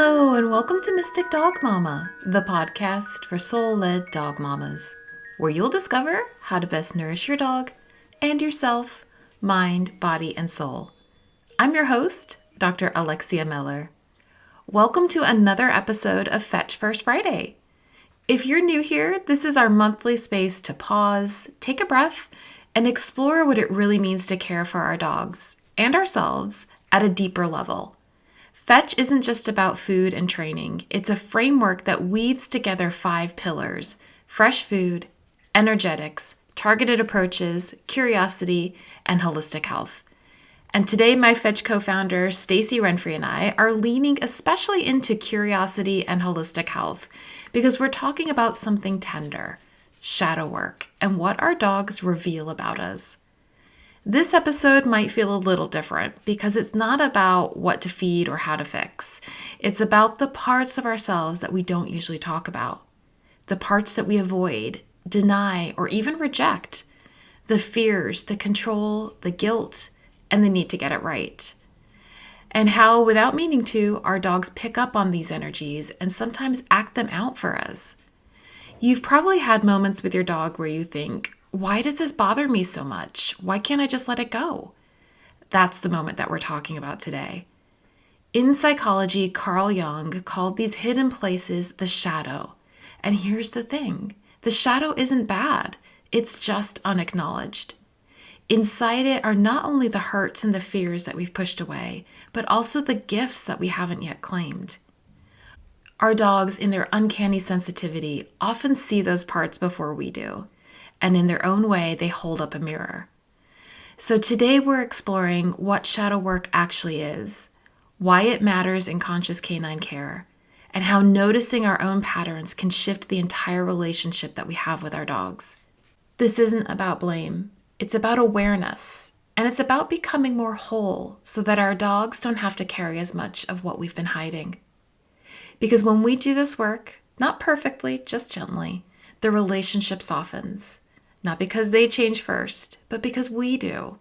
Hello, and welcome to Mystic Dog Mama, the podcast for soul led dog mamas, where you'll discover how to best nourish your dog and yourself, mind, body, and soul. I'm your host, Dr. Alexia Miller. Welcome to another episode of Fetch First Friday. If you're new here, this is our monthly space to pause, take a breath, and explore what it really means to care for our dogs and ourselves at a deeper level. Fetch isn't just about food and training. It's a framework that weaves together 5 pillars: fresh food, energetics, targeted approaches, curiosity, and holistic health. And today, my Fetch co-founder, Stacy Renfrey, and I are leaning especially into curiosity and holistic health because we're talking about something tender, shadow work, and what our dogs reveal about us. This episode might feel a little different because it's not about what to feed or how to fix. It's about the parts of ourselves that we don't usually talk about, the parts that we avoid, deny, or even reject, the fears, the control, the guilt, and the need to get it right. And how, without meaning to, our dogs pick up on these energies and sometimes act them out for us. You've probably had moments with your dog where you think, why does this bother me so much? Why can't I just let it go? That's the moment that we're talking about today. In psychology, Carl Jung called these hidden places the shadow. And here's the thing, the shadow isn't bad. It's just unacknowledged. Inside it are not only the hurts and the fears that we've pushed away, but also the gifts that we haven't yet claimed. Our dogs, in their uncanny sensitivity, often see those parts before we do. And in their own way, they hold up a mirror. So today we're exploring what shadow work actually is, why it matters in conscious canine care, and how noticing our own patterns can shift the entire relationship that we have with our dogs. This isn't about blame. It's about awareness, and it's about becoming more whole so that our dogs don't have to carry as much of what we've been hiding. Because when we do this work, not perfectly, just gently, the relationship softens. Not because they change first, but because we do.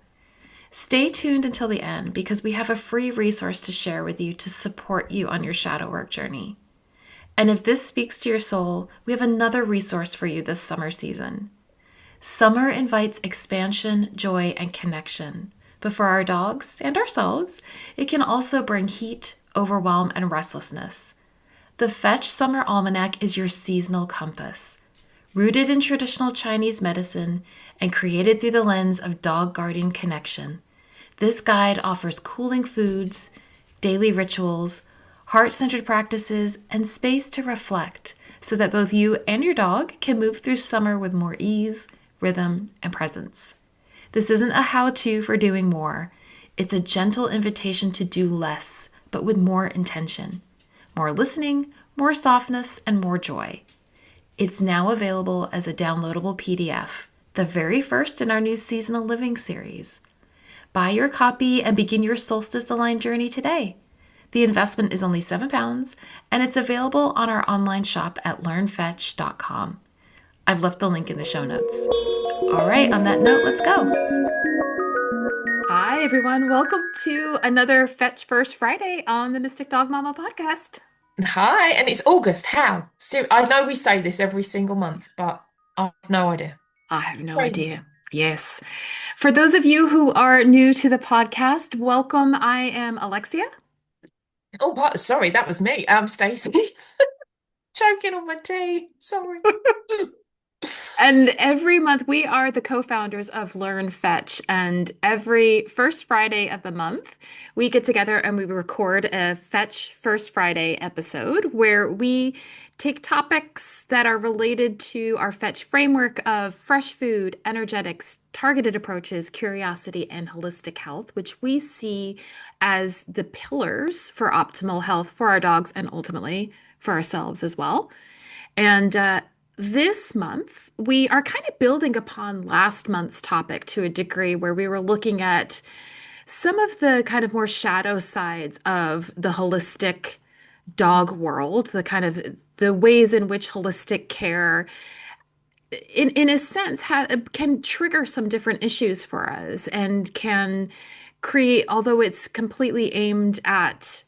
Stay tuned until the end because we have a free resource to share with you to support you on your shadow work journey. And if this speaks to your soul, we have another resource for you this summer season. Summer invites expansion, joy, and connection. But for our dogs and ourselves, it can also bring heat, overwhelm, and restlessness. The Fetch Summer Almanac is your seasonal compass. Rooted in traditional Chinese medicine and created through the lens of dog guardian connection, this guide offers cooling foods, daily rituals, heart-centered practices, and space to reflect so that both you and your dog can move through summer with more ease, rhythm, and presence. This isn't a how-to for doing more. It's a gentle invitation to do less, but with more intention. More listening, more softness, and more joy. It's now available as a downloadable PDF, the very first in our new seasonal living series. Buy your copy and begin your solstice-aligned journey today. The investment is only £7, and it's available on our online shop at learnfetch.com. I've left the link in the show notes. All right, on that note, let's go. Hi, everyone. Welcome to another Fetch First Friday on the Mystic Dog Mama podcast. Hi, and it's August. How? I know we say this every single month, but I have no idea. I have no Crazy. idea. Yes. For those of you who are new to the podcast, welcome. I am Alexia. Oh, sorry, that was me. Stacey. Choking on my tea. Sorry. And every month we are the co-founders of Learn Fetch. And every first Friday of the month, we get together and we record a Fetch First Friday episode where we take topics that are related to our Fetch framework of fresh food, energetics, targeted approaches, curiosity, and holistic health, which we see as the pillars for optimal health for our dogs and ultimately for ourselves as well. And this month, we are kind of building upon last month's topic to a degree where we were looking at some of the kind of more shadow sides of the holistic dog world, the kind of the ways in which holistic care, in a sense, can trigger some different issues for us and can create, although it's completely aimed at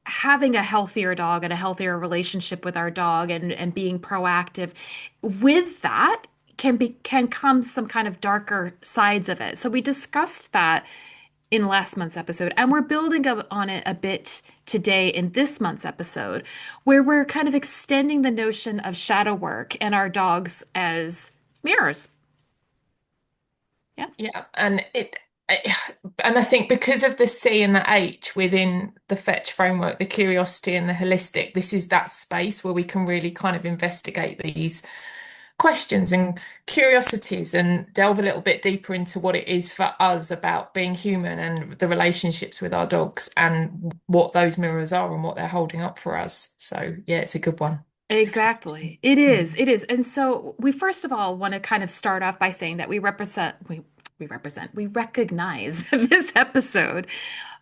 having a healthier dog and a healthier relationship with our dog and being proactive with that can come some kind of darker sides of it. So we discussed that in last month's episode, and we're building up on it a bit today in this month's episode, where we're kind of extending the notion of shadow work and our dogs as mirrors. Yeah, Yeah, and I think because of the C and the H within the fetch framework, the curiosity and the holistic, this is that space where we can really kind of investigate these questions and curiosities and delve a little bit deeper into what it is for us about being human and the relationships with our dogs and what those mirrors are and what they're holding up for us. So yeah, it's a good one. It's exciting. exactly. It is. Mm. It is. And so we first of all want to kind of start off by saying that we recognize that this episode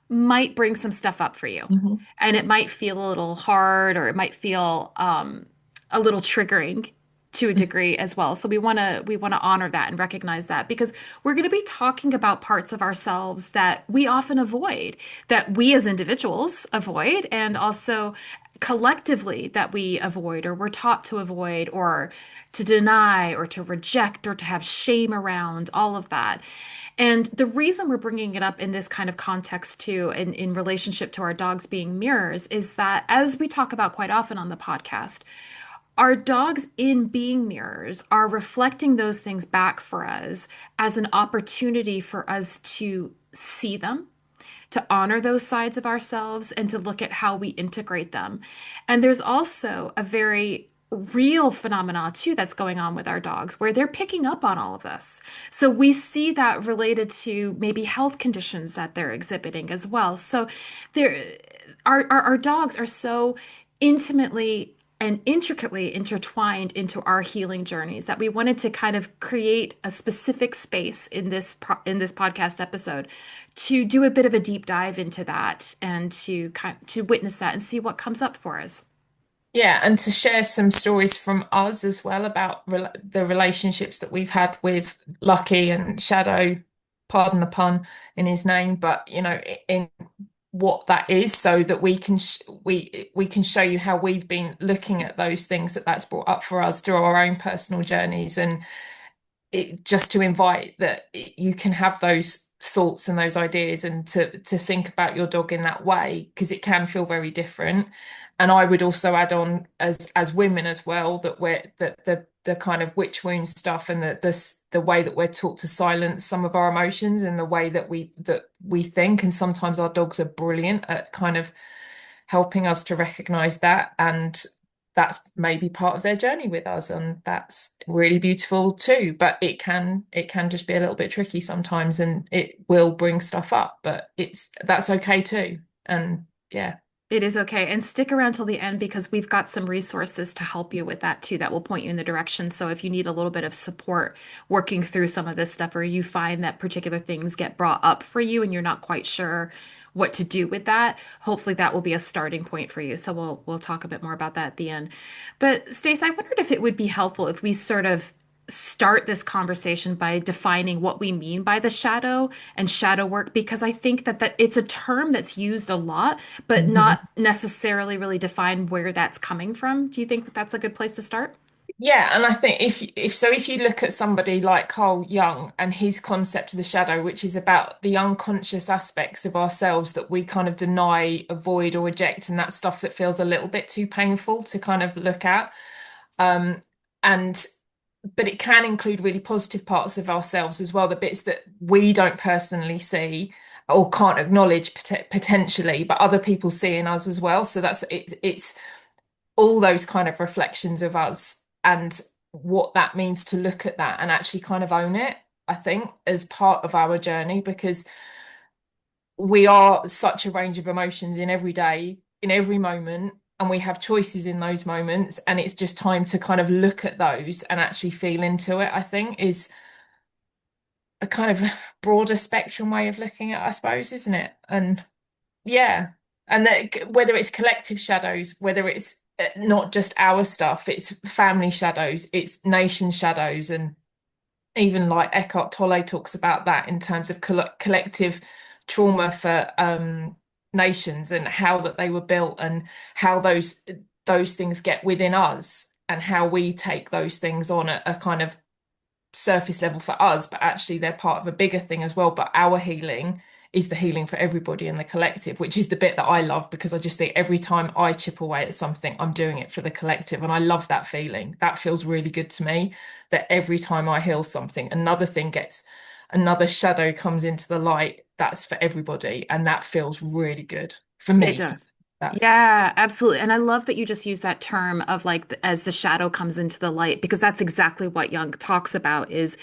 might bring some stuff up for you. Mhm. And it might feel a little hard or it might feel a little triggering to a degree as well. So we want to honor that and recognize that because we're going to be talking about parts of ourselves that we often avoid, that we as individuals avoid, and also collectively that we avoid or we're taught to avoid or to deny or to reject or to have shame around all of that. And the reason we're bringing it up in this kind of context too, in relationship to our dogs being mirrors, is that as we talk about quite often on the podcast, our dogs, in being mirrors, are reflecting those things back for us as an opportunity for us to see them, to honor those sides of ourselves, and to look at how we integrate them. And there's also a very real phenomena too that's going on with our dogs where they're picking up on all of this. So we see that related to maybe health conditions that they're exhibiting as well. So there our dogs are so intimately and intricately intertwined into our healing journeys that we wanted to kind of create a specific space in this podcast episode to do a bit of a deep dive into that and to witness that and see what comes up for us. Yeah, and to share some stories from us as well about the relationships that we've had with Lucky and Shadow, pardon the pun in his name, but in what that is, so that we can show you how we've been looking at those things that's brought up for us through our own personal journeys, and just to invite that you can have those thoughts and those ideas and to think about your dog in that way because it can feel very different. And I would also add on as women as well that the kind of witch wound stuff and the way that we're taught to silence some of our emotions and the way that we think, and sometimes our dogs are brilliant at kind of helping us to recognize that, and that's maybe part of their journey with us, and that's really beautiful too. But it can just be a little bit tricky sometimes, and it will bring stuff up, but that's okay too. And yeah. It is okay. And stick around till the end because we've got some resources to help you with that too that will point you in the direction. So if you need a little bit of support working through some of this stuff, or you find that particular things get brought up for you and you're not quite sure what to do with that, hopefully that will be a starting point for you. So we'll talk a bit more about that at the end. But Stace, I wondered if it would be helpful if we sort of start this conversation by defining what we mean by the shadow and shadow work, because I think that it's a term that's used a lot, but Mhm. not necessarily really define where that's coming from. Do you think that that's a good place to start? Yeah, and I think if you look at somebody like Carl Jung and his concept of the shadow, which is about the unconscious aspects of ourselves that we kind of deny, avoid, or reject, and that stuff that feels a little bit too painful to kind of look at. Um, and but it can include really positive parts of ourselves as well, the bits that we don't personally see or can't acknowledge potentially, but other people see in us as well. So it's all those kind of reflections of us and what that means to look at that and actually kind of own it, I think, as part of our journey, because we are such a range of emotions in every day, in every moment, and we have choices in those moments. And it's just time to kind of look at those and actually feel into it, I think, is a kind of broader spectrum way of looking at it, I suppose, isn't it? And yeah. And that whether it's collective shadows, whether it's not just our stuff, it's family shadows, it's nation shadows, and even like Eckhart Tolle talks about that in terms of collective trauma for nations and how that they were built and how those things get within us and how we take those things on a kind of surface level for us, but actually they're part of a bigger thing as well. But our healing is the healing for everybody in the collective, which is the bit that I love, because I just think every time I chip away at something, I'm doing it for the collective. And I love that feeling. That feels really good to me, that every time I heal something, another shadow comes into the light. That's for everybody. And that feels really good for It me. does. That's Yeah, absolutely. And I love that you just use that term of like as the shadow comes into the light, because that's exactly what Jung talks about is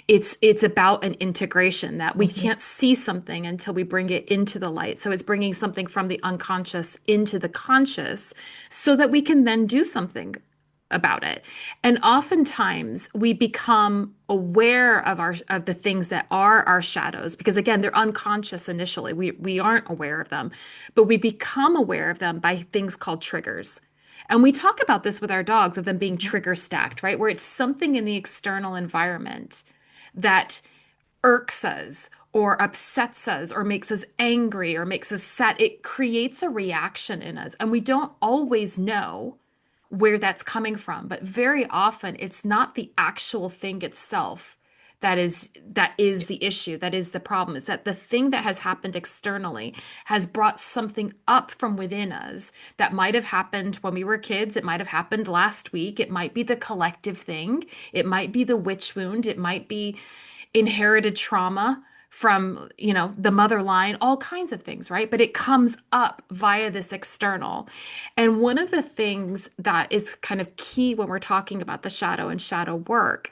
it's about an integration that we Mhm. can't see something until we bring it into the light. So it's bringing something from the unconscious into the conscious so that we can then do something about it. And oftentimes we become aware of the things that are our shadows, because again, they're unconscious initially. We aren't aware of them, but we become aware of them by things called triggers. And we talk about this with our dogs of them being trigger stacked, right? Where it's something in the external environment that irks us or upsets us or makes us angry or makes us sad. It creates a reaction in us. And we don't always know where that's coming from, but very often it's not the actual thing itself that is the issue, that is the problem. Is that the thing that has happened externally has brought something up from within us that might have happened when we were kids, it might have happened last week, it might be the collective thing, it might be the witch wound, it might be inherited trauma from, the mother line, all kinds of things, right? But it comes up via this external. And one of the things that is kind of key when we're talking about the shadow and shadow work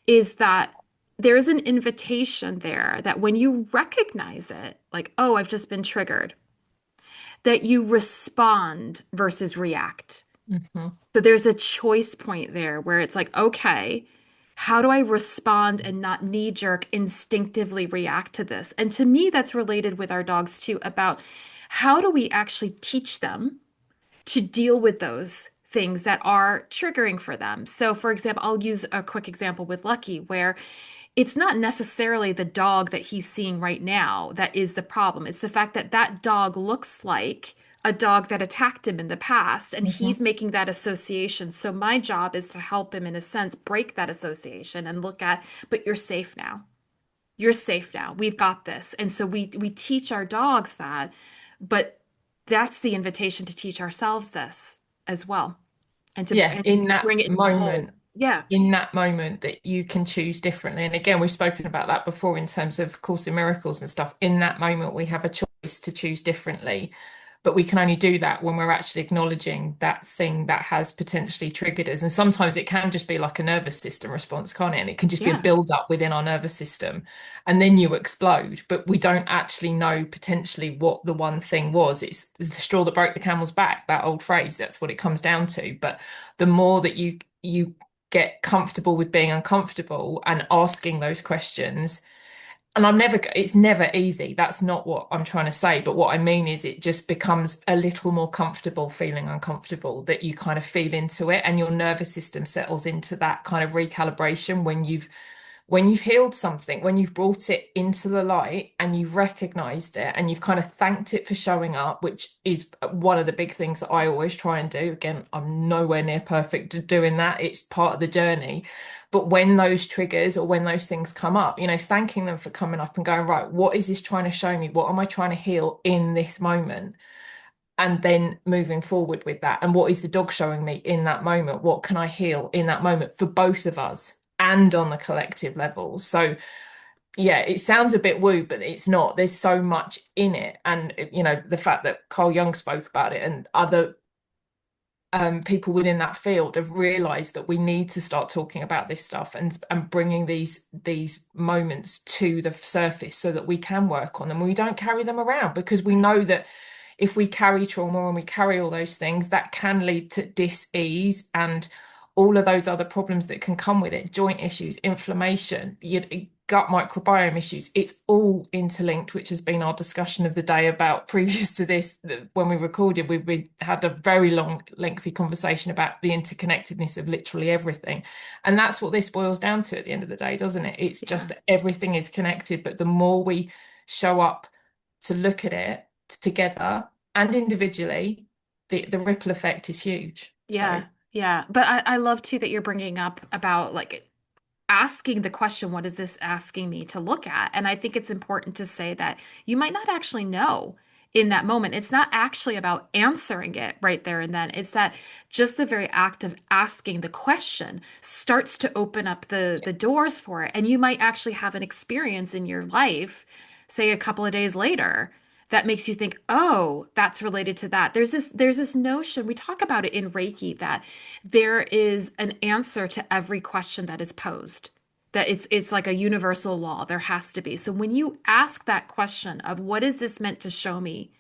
is that there's an invitation there that when you recognize it, like, oh, I've just been triggered, that you respond versus react. Mhm. So there's a choice point there where it's like, okay, how do I respond and not knee jerk instinctively react to this? And to me, that's related with our dogs too, about how do we actually teach them to deal with those things that are triggering for them. So, for example, I'll use a quick example with Lucky, where it's not necessarily the dog that he's seeing right now that is the problem. It's the fact that that dog looks like a dog that attacked him in the past, and Mhm. he's making that association. So, my job is to help him, in a sense, break that association and look at, but you're safe now. You're safe now. We've got this. And so we teach our dogs that, but that's the invitation to teach ourselves this as well, and to Yeah, bring it into the whole. Yeah. in that moment that you can choose differently. And again, we've spoken about that before in terms of Course in Miracles and stuff. In that moment, we have a choice to choose differently. But we can only do that when we're actually acknowledging that thing that has potentially triggered us. And sometimes it can just be like a nervous system response, can't it? And it can just be a Yeah. build up within our nervous system. And then you explode. But we don't actually know potentially what the one thing was. It's the straw that broke the camel's back, that old phrase. That's what it comes down to. But the more that you get comfortable with being uncomfortable and asking those questions, and it's never easy. That's not what I'm trying to say. But what I mean is it just becomes a little more comfortable feeling uncomfortable, that you kind of feel into it and your nervous system settles into that kind of recalibration when you've healed something, when you've brought it into the light and you've recognized it and you've kind of thanked it for showing up, which is one of the big things that I always try and do. Again, I'm nowhere near perfect at doing that. It's part of the journey. But when those triggers or when those things come up, thanking them for coming up and going, right, what is this trying to show me? What am I trying to heal in this moment? And then moving forward with that. And what is the dog showing me in that moment? What can I heal in that moment for both of us and on the collective level? So, yeah, it sounds a bit woo, but it's not. There's so much in it. And, the fact that Carl Jung spoke about it and other people within that field have realized that we need to start talking about this stuff and bringing these moments to the surface so that we can work on them. We don't carry them around, because we know that if we carry trauma and we carry all those things, that can lead to dis-ease and all of those other problems that can come with it, joint issues, inflammation, gut microbiome issues. It's all interlinked, which has been our discussion of the day about previous to this. When we recorded, we had a very long, lengthy conversation about the interconnectedness of literally everything. And that's what this boils down to at the end of the day, doesn't it? It's just Yeah. that everything is connected, but the more we show up to look at it together and individually, the ripple effect is huge. So Yeah, yeah. But I love too that you're bringing up about like asking the question, what is this asking me to look at? And I think it's important to say that you might not actually know in that moment. It's not actually about answering it right there and then. It's that just the very act of asking the question starts to open up the doors for it. And you might actually have an experience in your life, say a couple of days later, that makes you think, oh, that's related to that. There's this notion, we talk about it in Reiki, that there is an answer to every question that is posed. That it's like a universal law. There has to be. So when you ask that question of what is this meant to show me,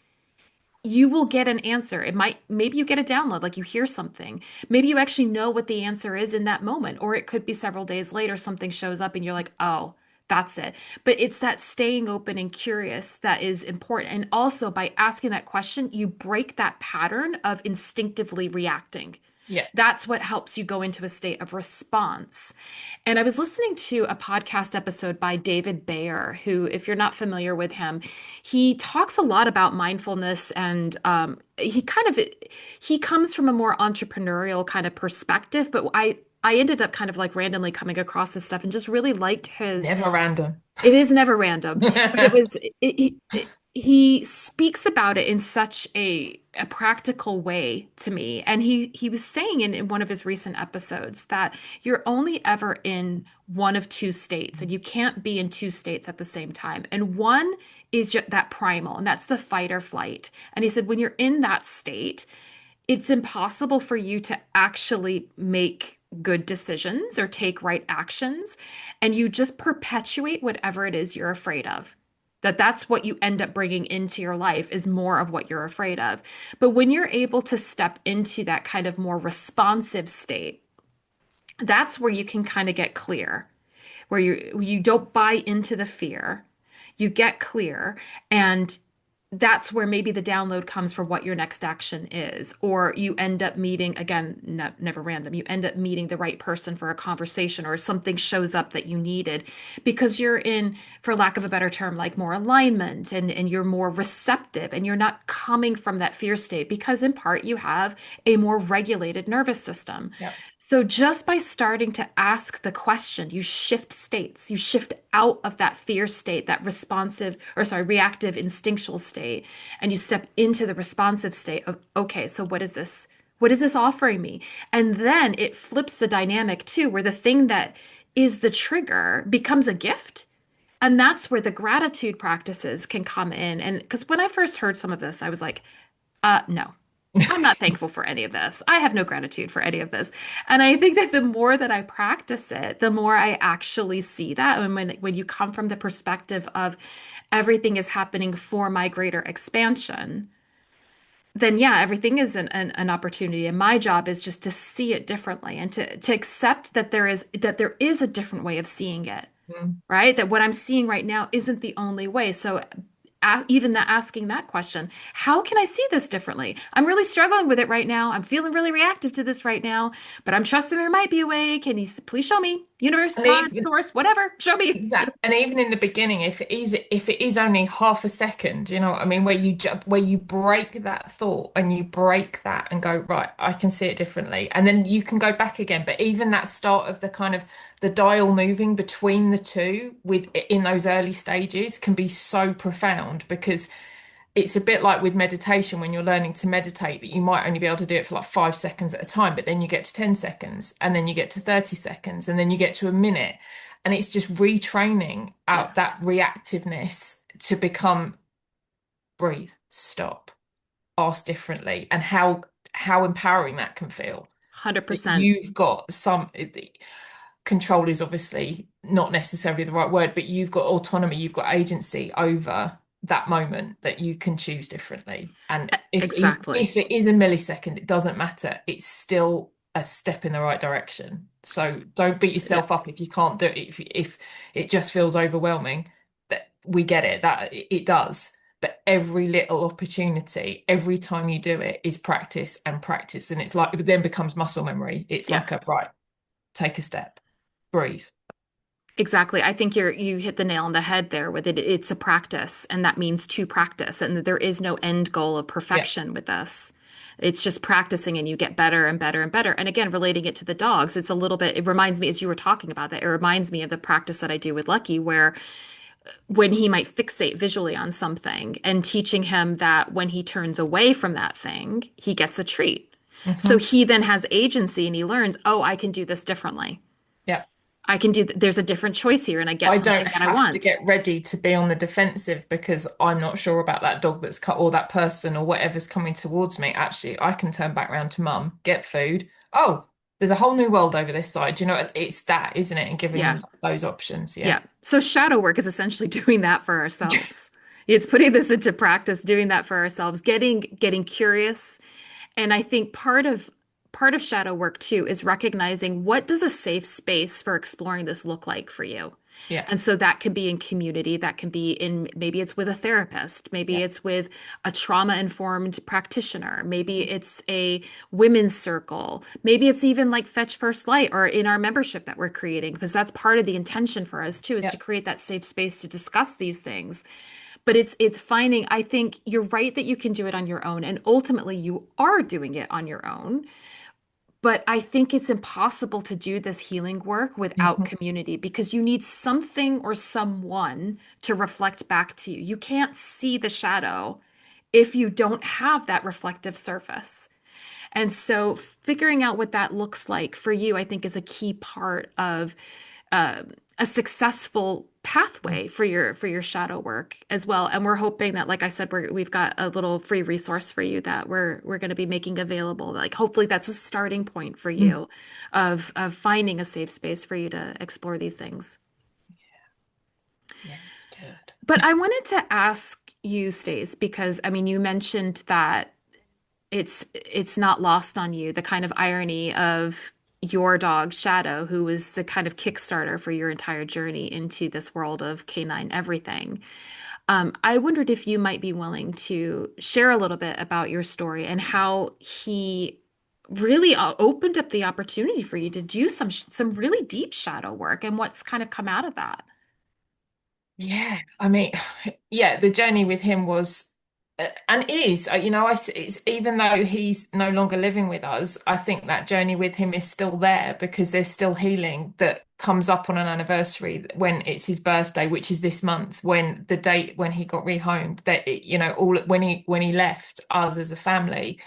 you will get an answer. It might, maybe you get a download, like you hear something. Maybe you actually know what the answer is in that moment, or it could be several days later, something shows up and you're like, oh, that's it. But it's that staying open and curious that is important. And also by asking that question, you break that pattern of instinctively reacting. yeah, That's what helps you go into a state of response. And I was listening to a podcast episode by David Bayer, who, if you're not familiar with him, he talks a lot about mindfulness and he comes from a more entrepreneurial kind of perspective, but I ended up kind of like randomly coming across this stuff and just really liked his. never random. It is never random, but it was he speaks about it in such a practical way to me. And he was saying in one of his recent episodes that you're only ever in one of two states, and you can't be in two states at the same time. And one is just that primal, and that's the fight or flight. And he said when you're in that state, it's impossible for you to actually make good decisions or take right actions, and you just perpetuate whatever it is you're afraid of. That's what you end up bringing into your life is more of what you're afraid of. But when you're able to step into that kind of more responsive state, that's where you can kind of get clear, where you don't buy into the fear, you get clear, and that's where maybe the download comes for what your next action is. Or you end up meeting, again, never random, you end up meeting the right person for a conversation, or something shows up that you needed because you're in, for lack of a better term, like more alignment, and you're more receptive, and you're not coming from that fear state because in part you have a more regulated nervous system. Yeah. So just by starting to ask the question, you shift states, you shift out of that fear state, that responsive, or sorry, reactive instinctual state, and you step into the responsive state of, okay, so what is this? What is this offering me? And then it flips the dynamic too, where the thing that is the trigger becomes a gift. And that's where the gratitude practices can come in. And because when I first heard some of this, I was like, no. I'm not thankful for any of this. I have no gratitude for any of this. And I think that the more that I practice it, the more I actually see that. And when you come from the perspective of everything is happening for my greater expansion, then yeah, everything is an opportunity. And my job is just to see it differently and to accept that there is a different way of seeing it, Mm. right? That what I'm seeing right now isn't the only way. So even that asking that question, how can I see this differently? I'm really struggling with it right now. I'm feeling really reactive to this right now, but I'm trusting there might be a way. Can you please show me? Universe, And God, even source, whatever, show me. exactly, and even in the beginning, if it is only half a second, you know what I mean, where you break that thought and you break that and go, right, I can see it differently, and then you can go back again. But even that start of the kind of the dial moving between the two with in those early stages can be so profound because it's a bit like with meditation when you're learning to meditate that you might only be able to do it for like 5 seconds at a time, but then you get to 10 seconds and then you get to 30 seconds and then you get to a minute. And it's just retraining Yeah, out that reactiveness to become breathe, stop, ask differently, and how empowering that can feel. That 100%. you've got some control is obviously not necessarily the right word, but you've got autonomy, you've got agency over that moment that you can choose differently. And Exactly. if it is a millisecond, it doesn't matter. It's still a step in the right direction. So don't beat Yeah, yourself up if you can't do it. If it just feels overwhelming, that we get it, that it does. But every little opportunity, every time you do it is practice and practice. And it's like it then becomes muscle memory. It's yeah. like a right, take a step, breathe. Exactly. I think you hit the nail on the head there with it. It's a practice, and that means to practice, and there is no end goal of Yeah, perfection with this. It's just practicing and you get better and better and better. And again, relating it to the dogs, it's a little bit, it reminds me, as you were talking about that, it reminds me of the practice that I do with Lucky, where when he might fixate visually on something and teaching him that when he turns away from that thing, he gets a treat. So hmm, he then has agency and he learns, oh, I can do this differently. yeah. I can do, there's a different choice here and I get I something don't that I have to want. get ready to be on the defensive because I'm not sure about that dog that's cut or that person or whatever's coming towards me. Actually, I can turn back round to mum, get food. Oh, there's a whole new world over this side. You know, it's that, isn't it? And giving Yeah. him those options. Yeah. Yeah. So shadow work is essentially doing that for ourselves. It's putting this into practice, doing that for ourselves, getting curious. And I think part of shadow work too is recognizing what does a safe space for exploring this look like for you. Yeah. And so that can be in community, that can be in maybe it's with a therapist, maybe Yeah. it's with a trauma-informed practitioner, maybe it's a women's circle, maybe it's even like Fetch First Light or in our membership that we're creating, because that's part of the intention for us too, is Yeah. to create that safe space to discuss these things. But it's finding, I think you're right that you can do it on your own, and ultimately you are doing it on your own. But I think it's impossible to do this healing work without Mhm. community because you need something or someone to reflect back to you. You can't see the shadow if you don't have that reflective surface. And so figuring out what that looks like for you, I think, is a key part of uh, a successful pathway for your shadow work as well. And we're hoping that, like I said, we've got a little free resource for you that we're going to be making available. Like hopefully that's a starting point for Mm. you of finding a safe space for you to explore these things. Yeah, it's good. But I wanted to ask you, Stace, because I mean, you mentioned that it's not lost on you the kind of irony of your dog Shadow, who was the kind of Kickstarter for your entire journey into this world of canine everything. I wondered if you might be willing to share a little bit about your story and how he really opened up the opportunity for you to do some really deep shadow work and what's kind of come out of that. Yeah, I mean, yeah, the journey with him was and is, you know, it's, even though he's no longer living with us, I think that journey with him is still there because there's still healing that comes up on an anniversary when it's his birthday, which is this month, when the date when he got rehomed, that you know, all when he left us as a family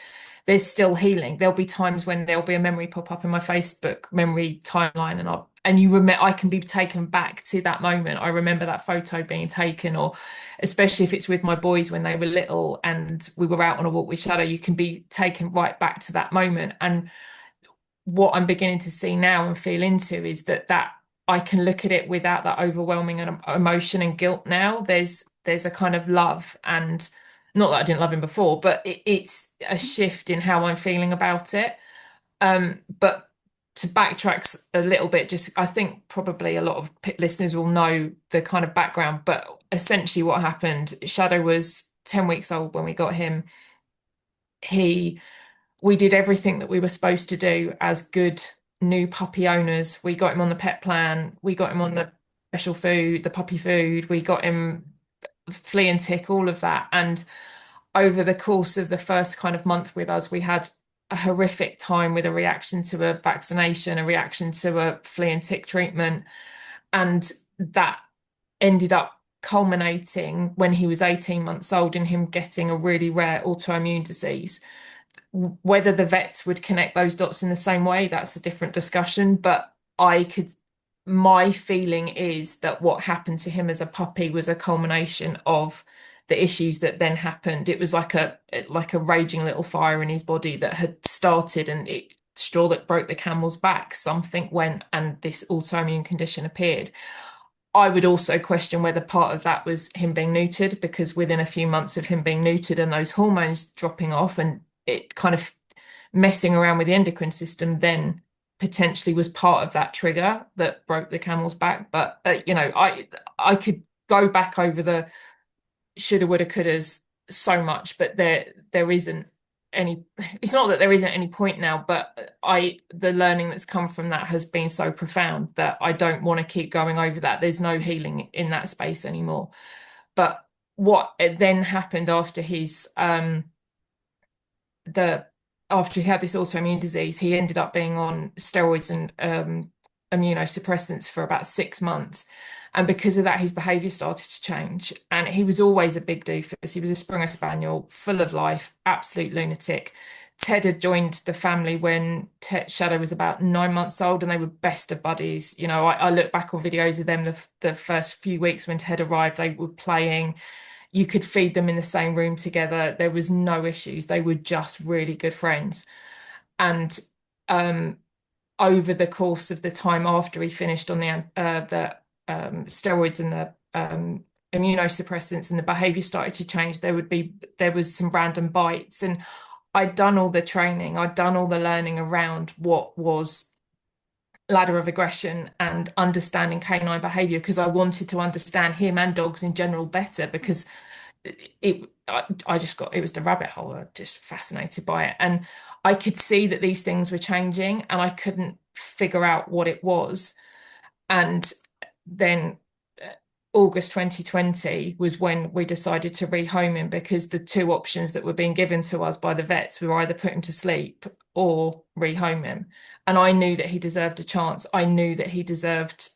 there's still healing. There'll be times when there'll be a memory pop up in my Facebook memory timeline, and you remember I can be taken back to that moment. I remember that photo being taken, or especially if it's with my boys when they were little and we were out on a walk with Shadow, you can be taken right back to that moment. And what I'm beginning to see now and feel into is that I can look at it without that overwhelming emotion and guilt now. There's a kind of love and not that I didn't love him before, but it's a shift in how I'm feeling about it. But to backtrack a little bit, just I think probably a lot of listeners will know the kind of background, but essentially what happened, Shadow was 10 weeks old when we got him. He we did everything that we were supposed to do as good new puppy owners. We got him on the pet plan, we got him on the special food, the puppy food, we got him flea and tick, all of that. And over the course of the first kind of month with us, we had a horrific time with a reaction to a vaccination, a reaction to a flea and tick treatment. And that ended up culminating when he was 18 months old in him getting a really rare autoimmune disease. Whether the vets would connect those dots in the same way, that's a different discussion. But I could, my feeling is that what happened to him as a puppy was a culmination of the issues that then happened. It was like a raging little fire in his body that had started, and it straw that broke the camel's back. Something went, and this autoimmune condition appeared. I would also question whether part of that was him being neutered, because within a few months of him being neutered and those hormones dropping off and it kind of messing around with the endocrine system, then potentially was part of that trigger that broke the camel's back. But you know, I could go back over the shoulda, woulda, couldas so much, but there isn't any, it's not that there isn't any point now, but the learning that's come from that has been so profound that I don't want to keep going over that. There's no healing in that space anymore. But what then happened after after he had this autoimmune disease, he ended up being on steroids and immunosuppressants for about 6 months. And because of that, his behaviour started to change. And he was always a big doofus. He was a Springer Spaniel, full of life, absolute lunatic. Ted had joined the family when Shadow was about 9 months old, and they were best of buddies. You know, I look back on videos of them the first few weeks when Ted arrived, they were playing. You could feed them in the same room together. There was no issues. They were just really good friends. And over the course of the time after he finished on the steroids and the immunosuppressants, and the behavior started to change, there was some random bites, and I'd done all the training, I'd done all the learning around what was ladder of aggression and understanding canine behavior, because I wanted to understand him and dogs in general better, because I just got, it was the rabbit hole. I was just fascinated by it, and I could see that these things were changing, and I couldn't figure out what it was. And then August 2020 was when we decided to rehome him, because the two options that were being given to us by the vets were either put him to sleep or rehome him. And I knew that he deserved a chance. I knew that he deserved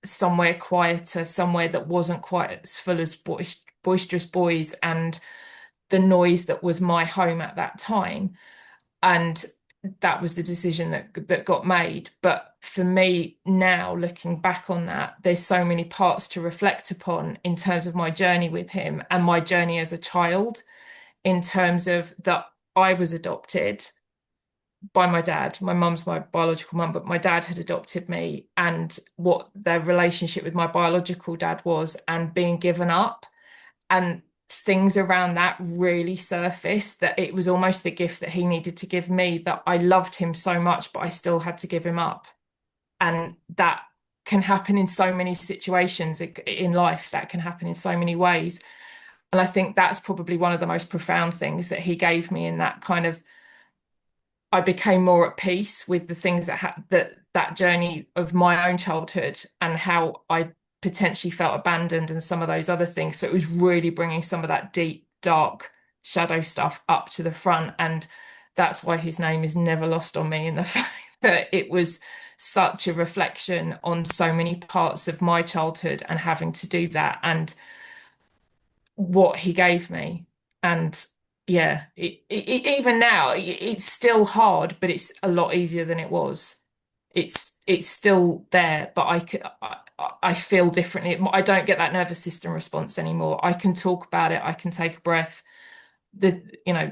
somewhere quieter, somewhere that wasn't quite as full as boisterous boys and the noise that was my home at that time. And that was the decision that got made. But for me now, looking back on that, there's so many parts to reflect upon in terms of my journey with him and my journey as a child, in terms of that I was adopted by my dad. My mum's my biological mum, but my dad had adopted me, and what their relationship with my biological dad was, and being given up, and things around that really surfaced, that it was almost the gift that he needed to give me, that I loved him so much, but I still had to give him up. And that can happen in so many situations in life, that can happen in so many ways. And I think that's probably one of the most profound things that he gave me, in that kind of, I became more at peace with the things that journey of my own childhood, and how I potentially felt abandoned and some of those other things. So it was really bringing some of that deep, dark shadow stuff up to the front. And that's why his name is never lost on me, in the fact that it was such a reflection on so many parts of my childhood, and having to do that, and what he gave me. And yeah, even now, it's still hard, but it's a lot easier than it was. It's still there, but I feel differently. I don't get that nervous system response anymore. I can talk about it. I can take a breath. Yeah.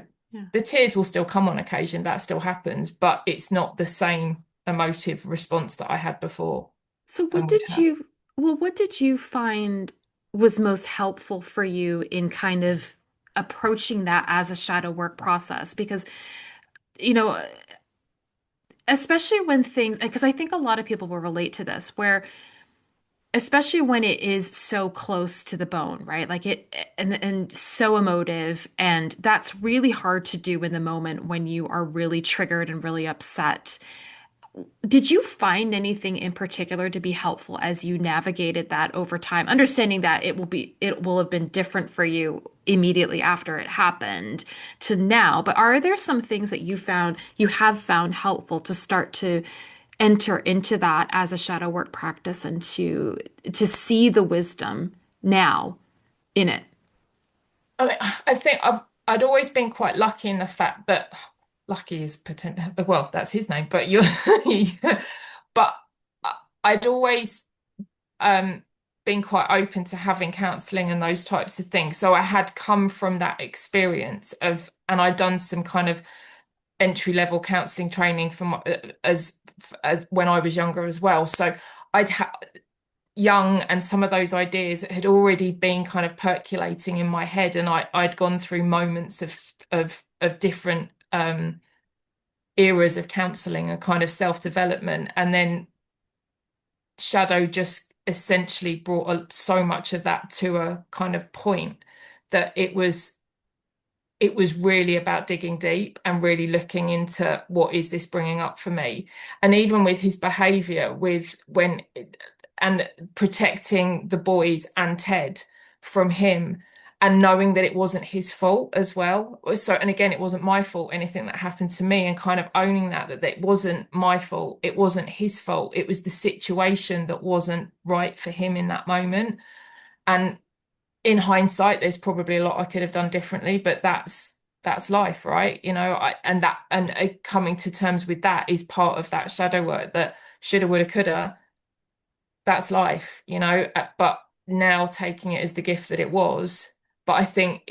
The tears will still come on occasion. That still happens, but it's not the same emotive response that I had before So and would have. what did you find was most helpful for you in kind of approaching that as a shadow work process? Because, you know, especially when things, because I think a lot of people will relate to this, where especially when it is so close to the bone, right? Like it, and so emotive, and that's really hard to do in the moment when you are really triggered and really upset. Did you find anything in particular to be helpful as you navigated that over time, understanding that it will have been different for you immediately after it happened to now, but are there some things that you have found helpful to start to enter into that as a shadow work practice, and to see the wisdom now in it? I mean, I think I'd always been quite lucky in the fact that, lucky is potential, well, that's his name, but but I'd always um been quite open to having counselling and those types of things. So I had come from that experience of, and I'd done some kind of entry level counselling training from as when I was younger as well. So I'd had young, and some of those ideas had already been kind of percolating in my head, and I'd gone through moments of different eras of counselling and kind of self-development, and then shadow just essentially brought so much of that to a kind of point that it was it was really about digging deep and really looking into what is this bringing up for me. And even with his behavior, with when and protecting the boys and Ted from him, and knowing that it wasn't his fault as well. So, and again, it wasn't my fault, anything that happened to me, and kind of owning that it wasn't my fault, it wasn't his fault, it was the situation that wasn't right for him in that moment. And in hindsight, there's probably a lot I could have done differently, but that's life, right? And that, and coming to terms with that is part of that shadow work, that shoulda, woulda, coulda. That's life, but now taking it as the gift that it was. But I think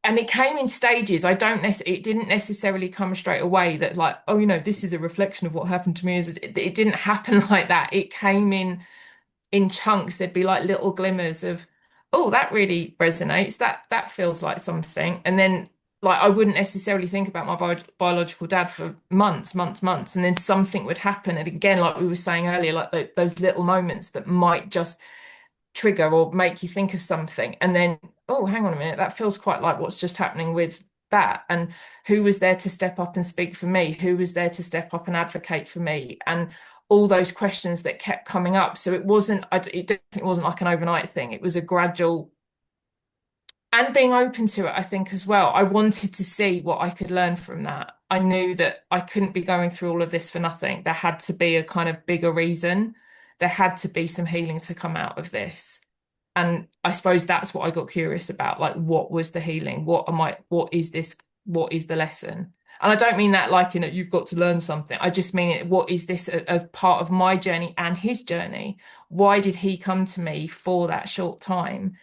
and it came in stages. It didn't necessarily come straight away that, like, oh, this is a reflection of what happened to me. It didn't happen like that. It came in chunks. There'd be like little glimmers of, oh, that really resonates. That feels like something. And then, like, I wouldn't necessarily think about my biological dad for months, and then something would happen. And again, like we were saying earlier, like those little moments that might just trigger or make you think of something, and then, oh, hang on a minute, that feels quite like what's just happening with that. And who was there to step up and speak for me? Who was there to step up and advocate for me? And all those questions that kept coming up. So it definitely wasn't like an overnight thing. It was a gradual, and being open to it, I think, as well. I wanted to see what I could learn from that. I knew that I couldn't be going through all of this for nothing. There had to be a kind of bigger reason. There had to be some healing to come out of this. And I suppose that's what I got curious about. Like, what was the healing? What is this? What is the lesson? And I don't mean that like, you've got to learn something. I just mean it, what is this a part of my journey and his journey? Why did he come to me for that short time?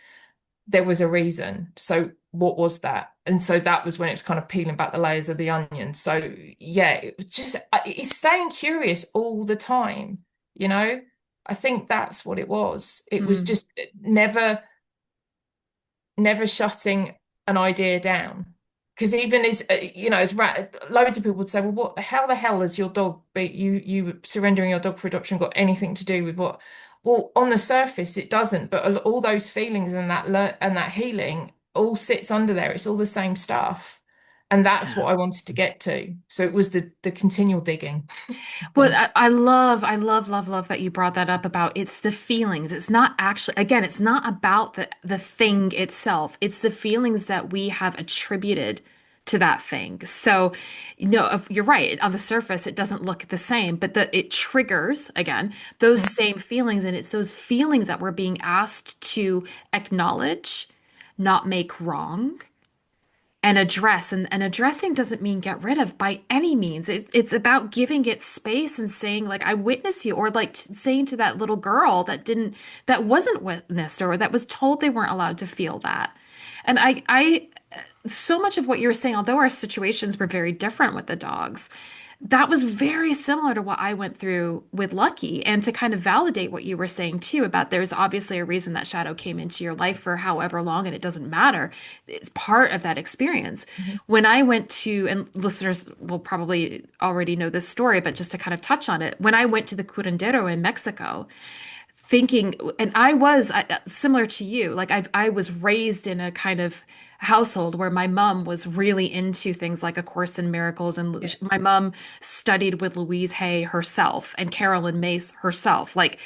There was a reason. So what was that? And so that was when it was kind of peeling back the layers of the onion. So yeah, it was just, it's staying curious all the time, you know? I think that's what it was. It was Mm. just never shutting an idea down. Because even as loads of people would say, well, how the hell has your dog be you surrendering your dog for adoption got anything to do with what? Well, on the surface, it doesn't, but all those feelings and that healing all sits under there. It's all the same stuff. And that's Yeah. what I wanted to get to. So it was the continual digging, I Well, think. love that you brought that up about it's the feelings. It's not actually, again, it's not about the thing itself. It's the feelings that we have attributed to that thing. So, you're right. On the surface, it doesn't look the same, but it triggers, again, those same feelings. And it's those feelings that we're being asked to acknowledge, not make wrong and address. And addressing doesn't mean get rid of by any means. It's about giving it space and saying, like, I witness you, or like saying to that little girl that wasn't witnessed, or that was told they weren't allowed to feel that. And so much of what you were saying, although our situations were very different with the dogs, that was very similar to what I went through with Lucky. And to kind of validate what you were saying too, about there's obviously a reason that Shadow came into your life for however long, and it doesn't matter. It's part of that experience. Mhm. When I went to, and listeners will probably already know this story, but just to kind of touch on it, when I went to the curandero in Mexico, thinking, and I was similar to you, like I was raised in a kind of household where my mom was really into things like A Course in Miracles, and Yeah. my mom studied with Louise Hay herself and Carolyn Mace herself. Like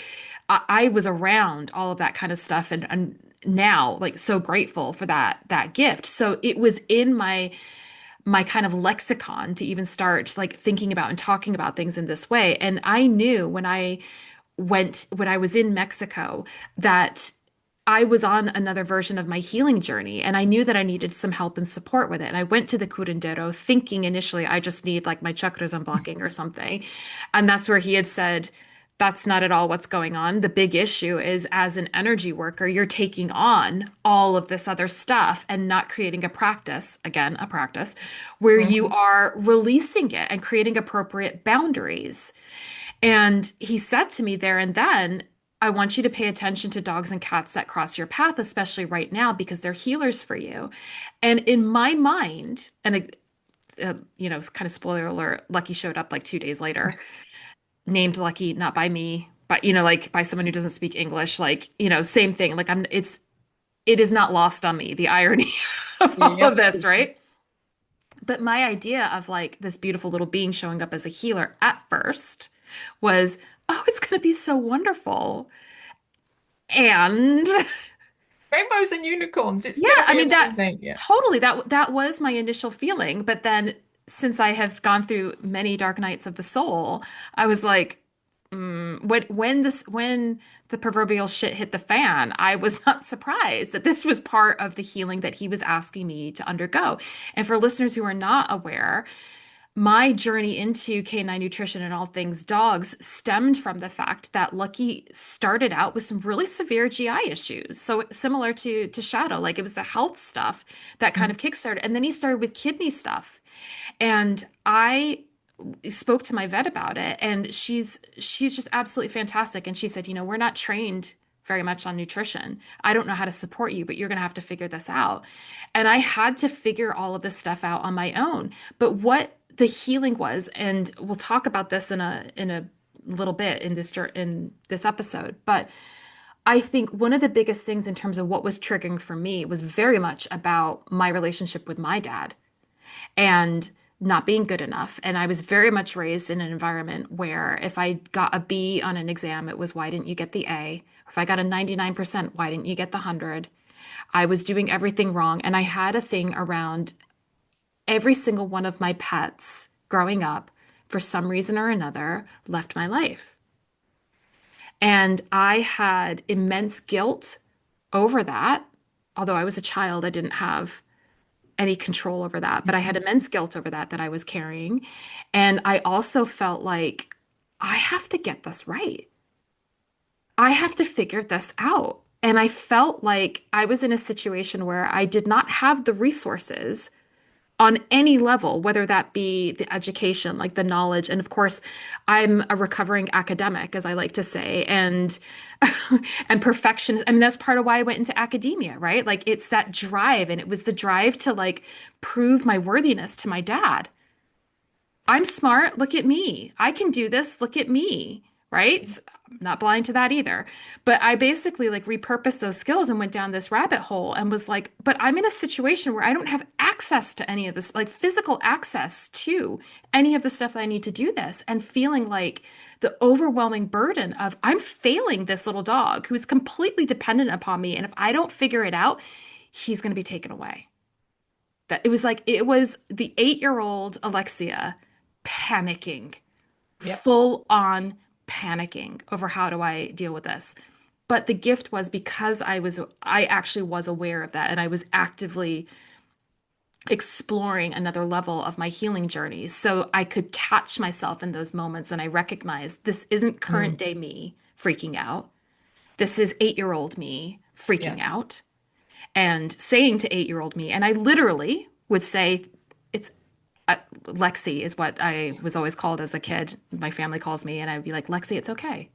I was around all of that kind of stuff, and now, like, so grateful for that gift. So it was in my kind of lexicon to even start like thinking about and talking about things in this way. And I knew when I was in Mexico that I was on another version of my healing journey, and I knew that I needed some help and support with it. And I went to the curandero thinking initially I just need like my chakras unblocking or something. And that's where he had said, that's not at all what's going on. The big issue is, as an energy worker, you're taking on all of this other stuff and not creating a practice, again, a practice, where you Mhm. are releasing it and creating appropriate boundaries. And he said to me there and then, I want you to pay attention to dogs and cats that cross your path, especially right now, because they're healers for you. And in my mind, and it's kind of spoiler alert, Lucky showed up like 2 days later, named Lucky, not by me, but like by someone who doesn't speak English, like, same thing. Like it is not lost on me, the irony of all of Yep. this, right? But my idea of like this beautiful little being showing up as a healer at first was, oh, it's going to be so wonderful. And Rainbows and unicorns. It's yeah, going to I be mean that amazing. Yeah. totally that was my initial feeling, but then since I have gone through many dark nights of the soul, I was like, when the proverbial shit hit the fan, I was not surprised that this was part of the healing that he was asking me to undergo. And for listeners who are not aware, my journey into canine nutrition and all things dogs stemmed from the fact that Lucky started out with some really severe GI issues. So similar to Shadow, like it was the health stuff that kind Mhm. of kickstarted. And then he started with kidney stuff. And I spoke to my vet about it, and she's just absolutely fantastic. And she said, we're not trained very much on nutrition. I don't know how to support you, but you're going to have to figure this out. And I had to figure all of this stuff out on my own. But what the healing was, and we'll talk about this in a little bit in this episode, but I think one of the biggest things in terms of what was triggering for me was very much about my relationship with my dad and not being good enough. And I was very much raised in an environment where if I got a B on an exam, it was why didn't you get the A? If I got a 99%, why didn't you get the 100? I was doing everything wrong. And I had a thing around every single one of my pets growing up, for some reason or another, left my life. And I had immense guilt over that. Although I was a child, I didn't have any control over that, but I had immense guilt over that I was carrying. And I also felt like I have to get this right. I have to figure this out. And I felt like I was in a situation where I did not have the resources on any level, whether that be the education, like the knowledge. And of course, I'm a recovering academic, as I like to say, and and perfectionist. I mean, that's part of why I went into academia, right? Like it's that drive, and it was the drive to like prove my worthiness to my dad. I'm smart. Look at me. I can do this. Look at me. Right? I'm not blind to that either. But I basically like repurposed those skills and went down this rabbit hole and was like, but I'm in a situation where I don't have access to any of this, like physical access to any of the stuff that I need to do this. And feeling like the overwhelming burden of I'm failing this little dog who is completely dependent upon me. And if I don't figure it out, he's going to be taken away. That it was like it was the 8-year-old Alexia panicking, Yep. full on panicking over how do I deal with this. But the gift was because I actually was aware of that and I was actively exploring another level of my healing journey. So I could catch myself in those moments and I recognized this isn't current Mm. day me freaking out. This is 8-year-old me freaking Yeah. out and saying to 8-year-old me, and I literally would say, it's Lexi is what I was always called as a kid. My family calls me, and I'd be like, Lexi, it's okay.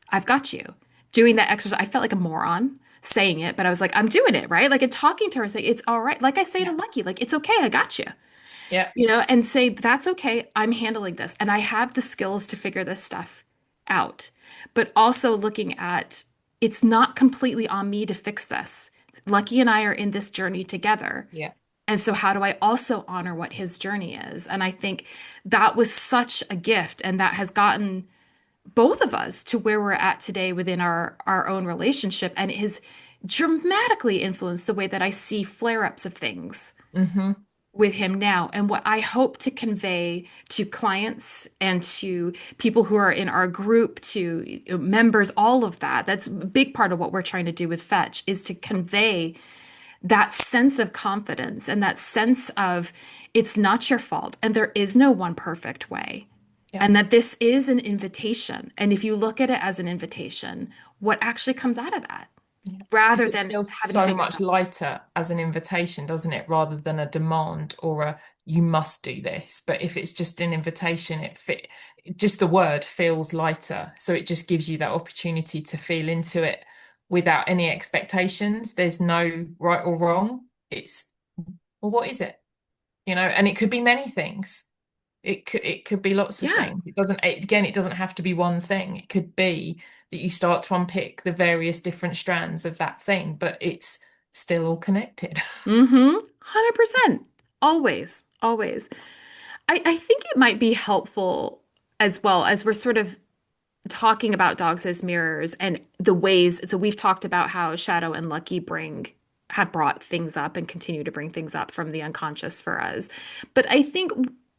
I've got you. Doing that exercise, I felt like a moron saying it, but I was like, I'm doing it, right? Like, and talking to her, saying, it's all right. Like I say to Yeah. Lucky, like, it's okay. I got you, Yeah. and say, that's okay. I'm handling this. And I have the skills to figure this stuff out. But also looking at it's not completely on me to fix this. Lucky and I are in this journey together. Yeah. And so, how do I also honor what his journey is? And I think that was such a gift, and that has gotten both of us to where we're at today within our own relationship, and it has dramatically influenced the way that I see flare-ups of things Hmm. with him now. And what I hope to convey to clients and to people who are in our group, to members, all of that. That's a big part of what we're trying to do with Fetch is to convey that sense of confidence and that sense of it's not your fault and there is no one perfect way. Yeah. And that this is an invitation. And if you look at it as an invitation, what actually comes out of that Yeah. rather Because it than feels having to so figure it much out? lighter as an invitation, doesn't it? Rather than a demand or a you must do this. But if it's just an invitation, just the word feels lighter. So it just gives you that opportunity to feel into it without any expectations. There's no right or wrong. It's, well, what is it? And it could be many things. It could be lots of Yeah. things. It doesn't have to be one thing. It could be that you start to unpick the various different strands of that thing, but it's still all connected. Mm-hmm. 100%. Always, always. I think it might be helpful as well as we're sort of talking about dogs as mirrors and the ways. So we've talked about how Shadow and Lucky have brought things up and continue to bring things up from the unconscious for us. But I think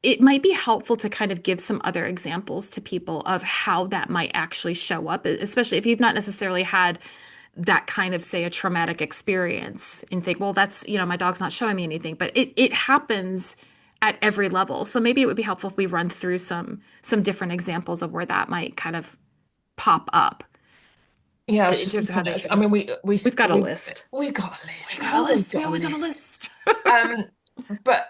it might be helpful to kind of give some other examples to people of how that might actually show up, especially if you've not necessarily had that kind of, say, a traumatic experience and think, well, that's, my dog's not showing me anything, but it happens at every level. So maybe it would be helpful if we run through some different examples of where that might kind of pop up Yeah, I was in just terms of how looking they at, show I mean, us. we We've got a we list. we got a list. We've We've got a always list. got We a always have a list. list. Um, but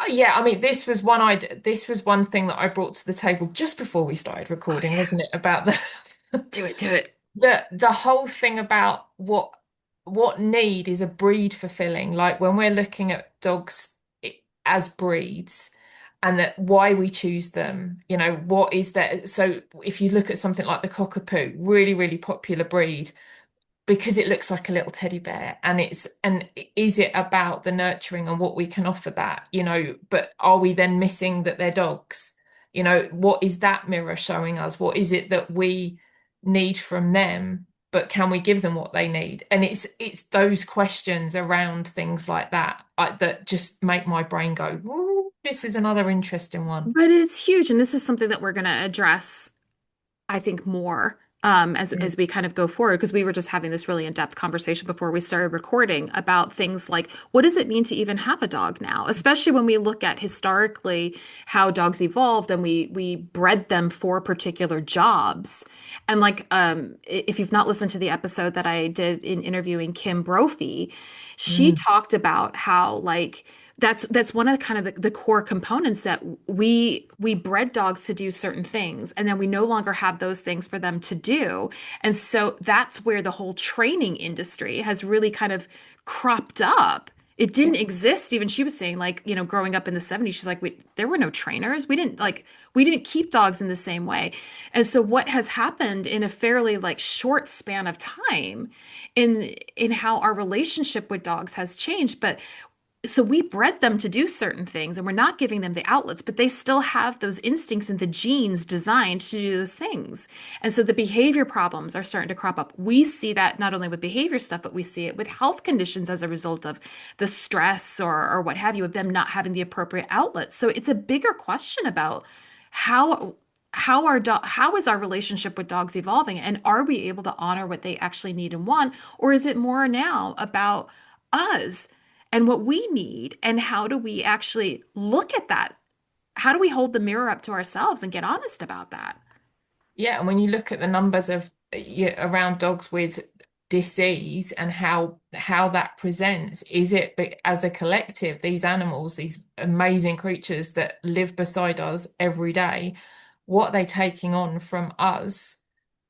yeah, I mean, this was one thing that I brought to the table just before we started Oh recording, yeah. wasn't it? About the Do it, do it. the whole thing about what need is a breed fulfilling. Like when we're looking at dogs as breeds and that why we choose them, what is that? So if you look at something like the Cockapoo, really, really popular breed because it looks like a little teddy bear and is it about the nurturing and what we can offer that, but are we then missing that they're dogs? What is that mirror showing us? What is it that we need from them, but can we give them what they need? And it's those questions around things like that that just make my brain go, "Ooh, this is another interesting one." But it's huge, and this is something that we're going to address, I think, more as Mm. we kind of go forward, because we were just having this really in-depth conversation before we started recording about things like what does it mean to even have a dog now, especially when we look at historically how dogs evolved and we bred them for particular jobs. And like if you've not listened to the episode that I did in interviewing Kim Brophy, she Mm. talked about how like that's one of the kind of the core components that we bred dogs to do certain things and then we no longer have those things for them to do. And so that's where the whole training industry has really kind of cropped up. It didn't exist. Even she was saying like, growing up in the 70s, she's like, there were no trainers. We didn't keep dogs in the same way. And so what has happened in a fairly like short span of time in how our relationship with dogs has changed, but so we bred them to do certain things and we're not giving them the outlets, but they still have those instincts and the genes designed to do those things. And so the behavior problems are starting to crop up. We see that not only with behavior stuff, but we see it with health conditions as a result of the stress or what have you, of them not having the appropriate outlets. So it's a bigger question about how how is our relationship with dogs evolving, and are we able to honor what they actually need and want, or is it more now about us and what we need, and how do we actually look at that? How do we hold the mirror up to ourselves and get honest about that? Yeah, and when you look at the numbers of around dogs with disease and how that presents, is it as a collective, these animals, these amazing creatures that live beside us every day, what are they taking on from us,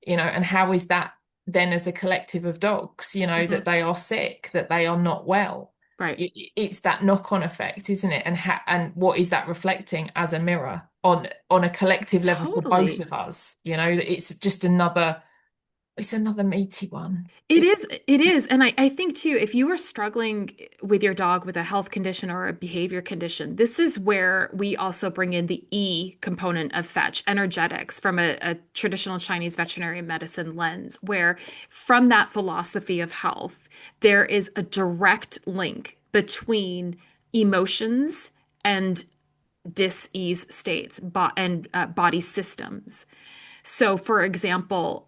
and how is that then as a collective of dogs, Mhm. that they are sick, that they are not well. Right. It's that knock-on effect, isn't it? And what is that reflecting as a mirror on a collective level for both Totally. of us? It's another meaty one. It is, it is. And I think too, if you are struggling with your dog with a health condition or a behavior condition, this is where we also bring in the E component of fetch, energetics, from a traditional Chinese veterinary medicine lens, where from that philosophy of health, there is a direct link between emotions and dis-ease states and body systems. So, for example,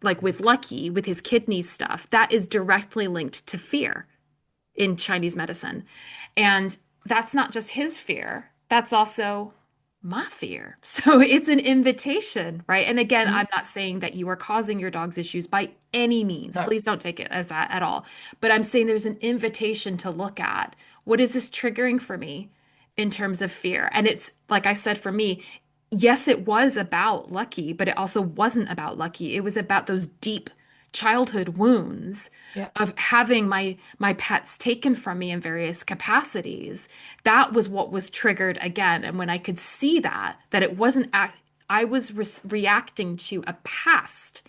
like with Lucky, with his kidney stuff, that is directly linked to fear in Chinese medicine. And that's not just his fear, that's also my fear. So it's an invitation, right? And again, Mm. I'm not saying that you are causing your dog's issues by any means. No. Please don't take it as that at all. But I'm saying there's an invitation to look at what is this triggering for me in terms of fear. And it's like I said, for me, yes, it was about Lucky, but it also wasn't about Lucky. It was about those deep childhood wounds Yeah. of having my pets taken from me in various capacities. That was what was triggered again. And when I could see that it wasn't I was reacting to a past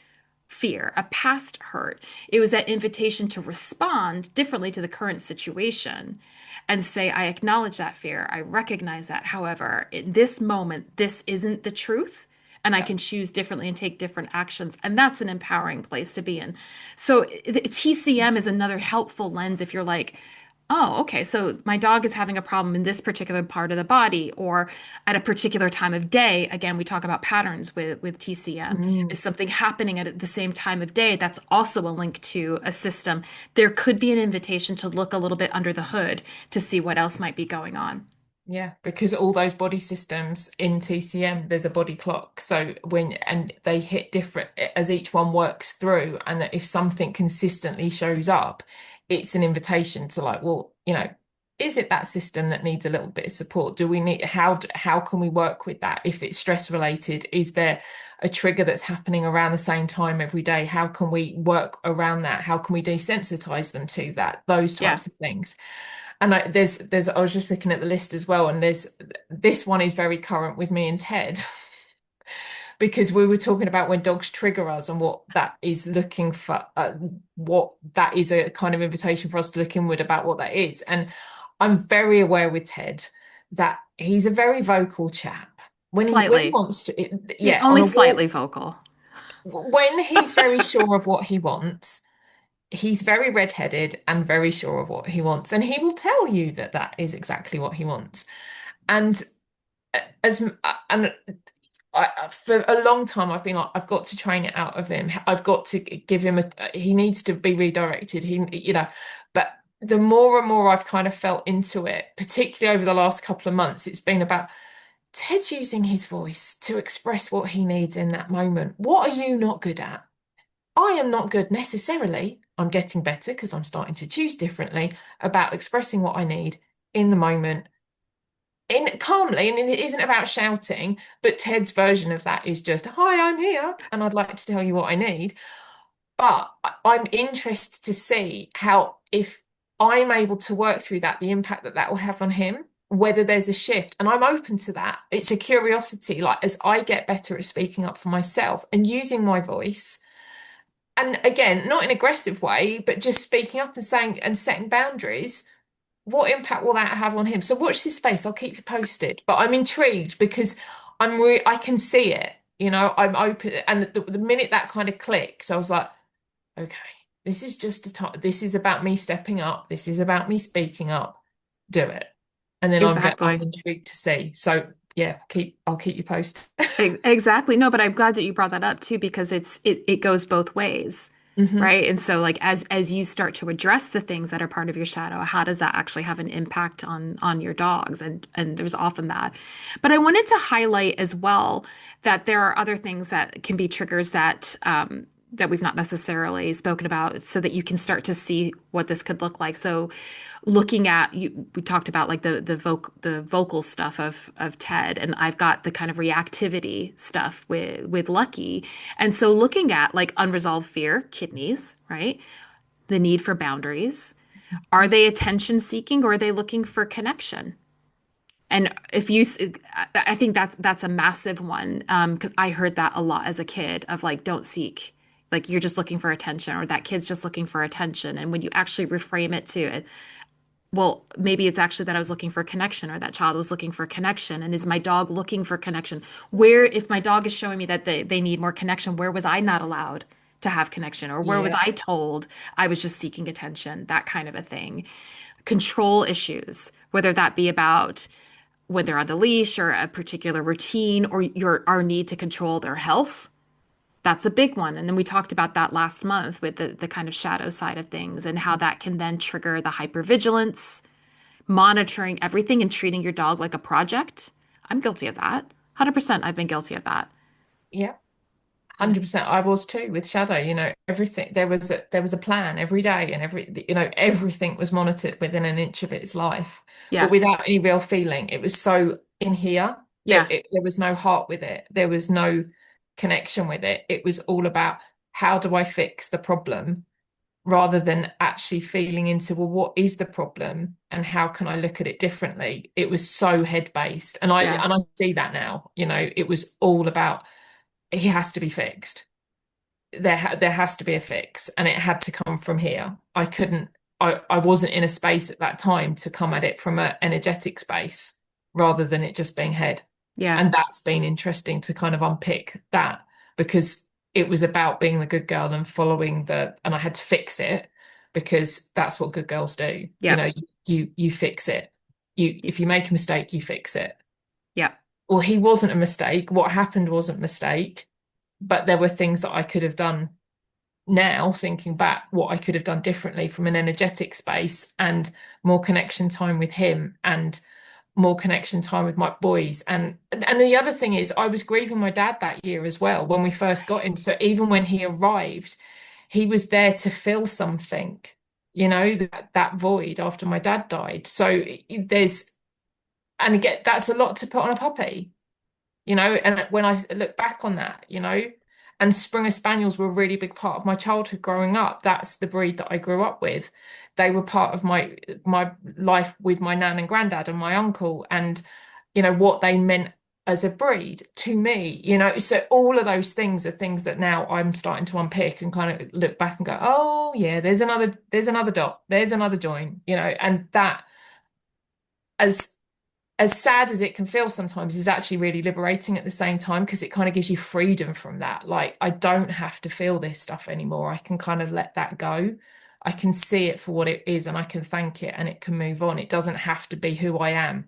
fear, a past hurt. It was that invitation to respond differently to the current situation and say, I acknowledge that fear. I recognize that. However, in this moment, this isn't the truth. And I Yeah. can choose differently and take different actions. And that's an empowering place to be in. So TCM is another helpful lens if you're like, oh, okay, so my dog is having a problem in this particular part of the body or at a particular time of day. Again, we talk about patterns with TCM. Mm. Is something happening at the same time of day? That's also a link to a system. There could be an invitation to look a little bit under the hood to see what else might be going on. Yeah, because all those body systems in TCM, there's a body clock. So and they hit different as each one works through, and that if something consistently shows up, it's an invitation to like, well, is it that system that needs a little bit of support? Do we need how can we work with that? If it's stress related, is there a trigger that's happening around the same time every day? How can we work around that? How can we desensitize them to that? Those Yeah, types of things. And I was just looking at the list as well, and this one is very current with me and Ted because we were talking about when dogs trigger us and what that is looking for, what that is a kind of invitation for us to look inward about what that is. And I'm very aware with Ted that he's a very vocal chap. When he slightly. wants to, Yeah, yeah, on only a slightly walk, vocal. when he's very sure of what he wants, he's very red-headed and very sure of what he wants, and he will tell you that that is exactly what he wants. And as and for a long time, I've been like, I've got to train it out of him. I've got to give him he needs to be redirected. But the more and more I've kind of felt into it, particularly over the last couple of months, it's been about Ted's using his voice to express what he needs in that moment. What are you not good at? I am not good necessarily. I'm getting better because I'm starting to choose differently about expressing what I need in the moment, in calmly, and it isn't about shouting, but Ted's version of that is just, hi, I'm here, and I'd like to tell you what I need. But I'm interested to see how, if I'm able to work through that, the impact that that will have on him, whether there's a shift. And I'm open to that. It's a curiosity, like as I get better at speaking up for myself and using my voice and again, not in an aggressive way, but just speaking up and saying and setting boundaries, what impact will that have on him? So watch this space. I'll keep you posted. But I'm intrigued because I can see it. I'm open. And the minute that kind of clicked, I was like, okay, this is just a time. This is about me stepping up. This is about me speaking up. Do it. And then I'm Exactly. intrigued to see. So yeah, I'll keep you posted. Exactly. No, but I'm glad that you brought that up too, because it goes both ways, Hmm. right? And so like as you start to address the things that are part of your shadow, how does that actually have an impact on your dogs? And there's often that. But I wanted to highlight as well that there are other things that can be triggers that we've not necessarily spoken about so that you can start to see what this could look like. So looking at you, we talked about like the vocal stuff of Ted, and I've got the kind of reactivity stuff with Lucky. And so looking at like unresolved fear, kidneys, right? The need for boundaries. Are they attention seeking or are they looking for connection? And if you, I think that's a massive one because I heard that a lot as a kid of like, don't seek, like you're just looking for attention, or that kid's just looking for attention. And when you actually reframe it to, well, maybe it's actually that I was looking for connection, or that child was looking for connection. And is my dog looking for connection? Where, if my dog is showing me that they need more connection, where was I not allowed to have connection? Or where was Yeah. I told I was just seeking attention? That kind of a thing. Control issues, whether that be about when they're on the leash or a particular routine or our need to control their health. That's a big one. And then we talked about that last month with the kind of shadow side of things and how that can then trigger the hypervigilance, monitoring everything and treating your dog like a project. I'm guilty of that. 100% I've been guilty of that. Yeah. Yeah. 100%. I was too with Shadow, everything there was a plan every day, and everything was monitored within an inch of its life, but Yeah. without any real feeling. It was so in here that Yeah. there was no heart with it. There was no connection with it. It was all about how do I fix the problem rather than actually feeling into, well, what is the problem and how can I look at it differently? It was so head based. And I Yeah. and I see that now, it was all about he has to be fixed. there has to be a fix, and it had to come from here. I wasn't in a space at that time to come at it from an energetic space rather than it just being head. Yeah. And that's been interesting to kind of unpick that, because it was about being the good girl and following and I had to fix it, because that's what good girls do. You Yeah. know, you fix it. If you make a mistake, you fix it. Yeah. Well, he wasn't a mistake. What happened wasn't a mistake, but there were things that I could have done now, thinking back, what I could have done differently from an energetic space, and more connection time with him, and more connection time with my boys. And the other thing is, I was grieving my dad that year as well when we first got him. So even when he arrived, he was there to fill something, that void after my dad died. So and again, that's a lot to put on a puppy, and when I look back on that, and Springer Spaniels were a really big part of my childhood growing up. That's the breed that I grew up with. They were part of my life with my nan and granddad and my uncle, and what they meant as a breed to me, so all of those things are things that now I'm starting to unpick and kind of look back and go, oh yeah, there's another dot, there's another join, and that, as sad as it can feel sometimes, is actually really liberating at the same time, because it kind of gives you freedom from that. Like, I don't have to feel this stuff anymore. I can kind of let that go. I can see it for what it is, and I can thank it, and it can move on. It doesn't have to be who I am.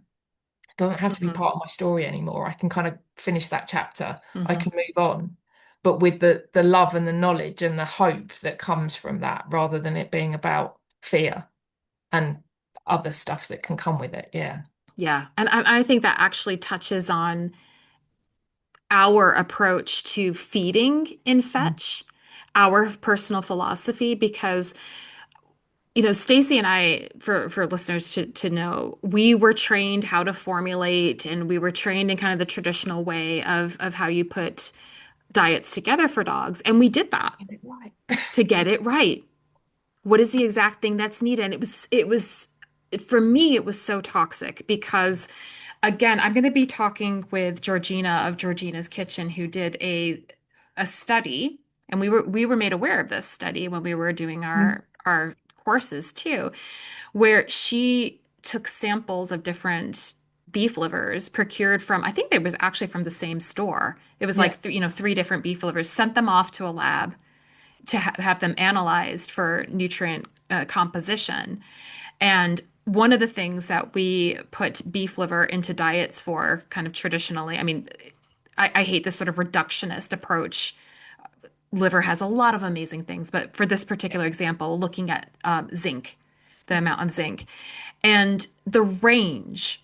It doesn't have to be Hmm. part of my story anymore. I can kind of finish that chapter. I Hmm. can move on. But with the love and the knowledge and the hope that comes from that, rather than it being about fear and other stuff that can come with it. Yeah. Yeah. And I think that actually touches on our approach to feeding in Mm. fetch, our personal philosophy, because Stacy and I, for listeners to know, we were trained how to formulate, and we were trained in kind of the traditional way of how you put diets together for dogs, and we did that Get it right. to get it right. What is the exact thing that's needed? And it was for me, it was so toxic because, again, I'm going to be talking with Georgina of Georgina's Kitchen, who did a study, and we were made aware of this study when we were doing Mm. our courses too, where she took samples of different beef livers procured from, I think it was actually from the same store. It was Yeah. like three different beef livers, sent them off to a lab to have them analyzed for nutrient composition. And one of the things that we put beef liver into diets for, kind of traditionally, I mean, I hate this sort of reductionist approach. Liver has a lot of amazing things, but for this particular example, looking at zinc, the Yeah. amount of zinc, and the range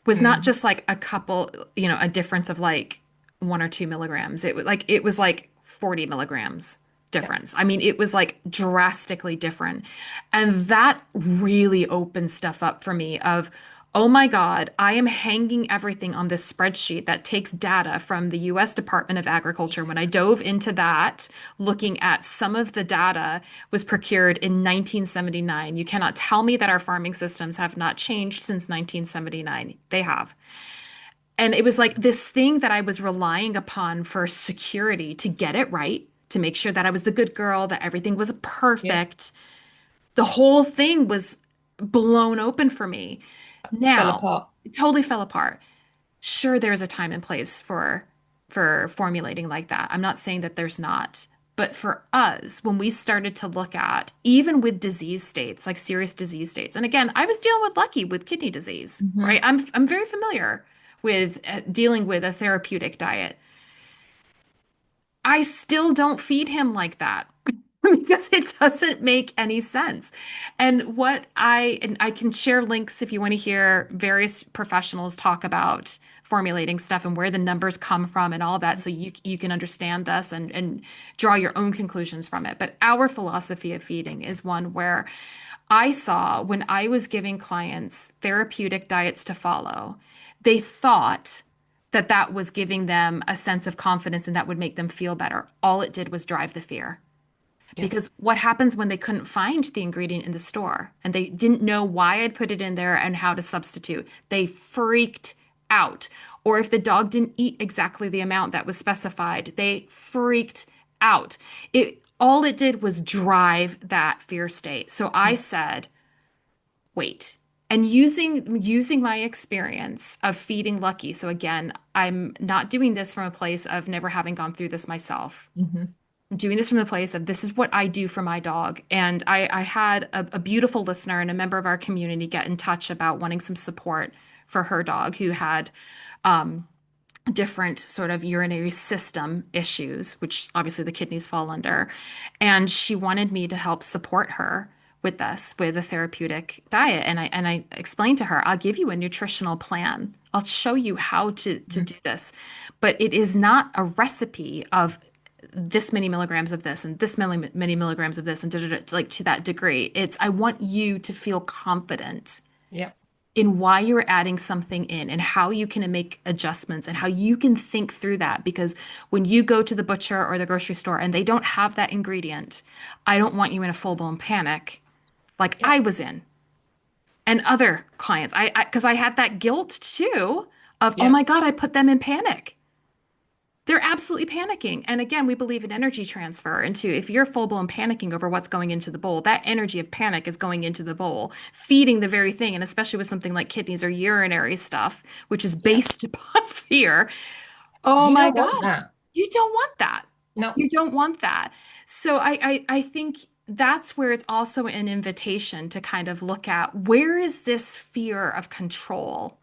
was not Mm. just like a couple, a difference of like 1 or 2 milligrams. It was like 40 milligrams Yeah. difference. I mean, it was like drastically different. And that really opened stuff up for me of, oh my God, I am hanging everything on this spreadsheet that takes data from the US Department of Agriculture. When I dove into that, looking at some of the data was procured in 1979. You cannot tell me that our farming systems have not changed since 1979. They have. And it was like this thing that I was relying upon for security to get it right, to make sure that I was the good girl, that everything was Yeah. perfect. The whole thing was blown open for me. Fell Now, apart. it totally fell apart. Sure, there's a time and place for formulating like that. I'm not saying that there's not. But for us, when we started to look at, even with disease states, like serious disease states, and again, I was dealing with Lucky with kidney disease, right? Hmm. I'm very familiar with dealing with a therapeutic diet. I still don't feed him like that because it doesn't make any sense. And I can share links if you want to hear various professionals talk about formulating stuff and where the numbers come from and all that, so you can understand this and draw your own conclusions from it. But our philosophy of feeding is one where I saw when I was giving clients therapeutic diets to follow, they thought that that was giving them a sense of confidence and that would make them feel better. All it did was drive the fear. Yeah. Because what happens when they couldn't find the ingredient in the store and they didn't know why I'd put it in there and how to substitute? They freaked out. Or if the dog didn't eat exactly the amount that was specified, they freaked out. All it did was drive that fear state. So I Yeah. said, wait. And using my experience of feeding Lucky. So again, I'm not doing this from a place of never having gone through this myself. Hmm. I'm doing this from the place of this is what I do for my dog. And I had a beautiful listener and a member of our community get in touch about wanting some support for her dog who had different sort of urinary system issues, which obviously the kidneys fall under. And she wanted me to help support her with this, with a therapeutic diet. And I explained to her, I'll give you a nutritional plan. I'll show you how to do this. But it is not a recipe of this many milligrams of this and this many milligrams of this and like to that degree. It's I want you to feel confident Yeah. in why you're adding something in and how you can make adjustments and how you can think through that. Because when you go to the butcher or the grocery store and they don't have that ingredient, I don't want you in a full-blown panic like Yeah. I was in. And other clients, because I had that guilt too of, oh Yeah. my God, I put them in panic. They're absolutely panicking. And again, we believe in energy transfer into if you're full blown panicking over what's going into the bowl, that energy of panic is going into the bowl, feeding the very thing. And especially with something like kidneys or urinary stuff, which is Yeah. based upon fear. Oh You my don't want God, that. you don't want that. No. You don't want that. So I think that's where it's also an invitation to kind of look at where is this fear of control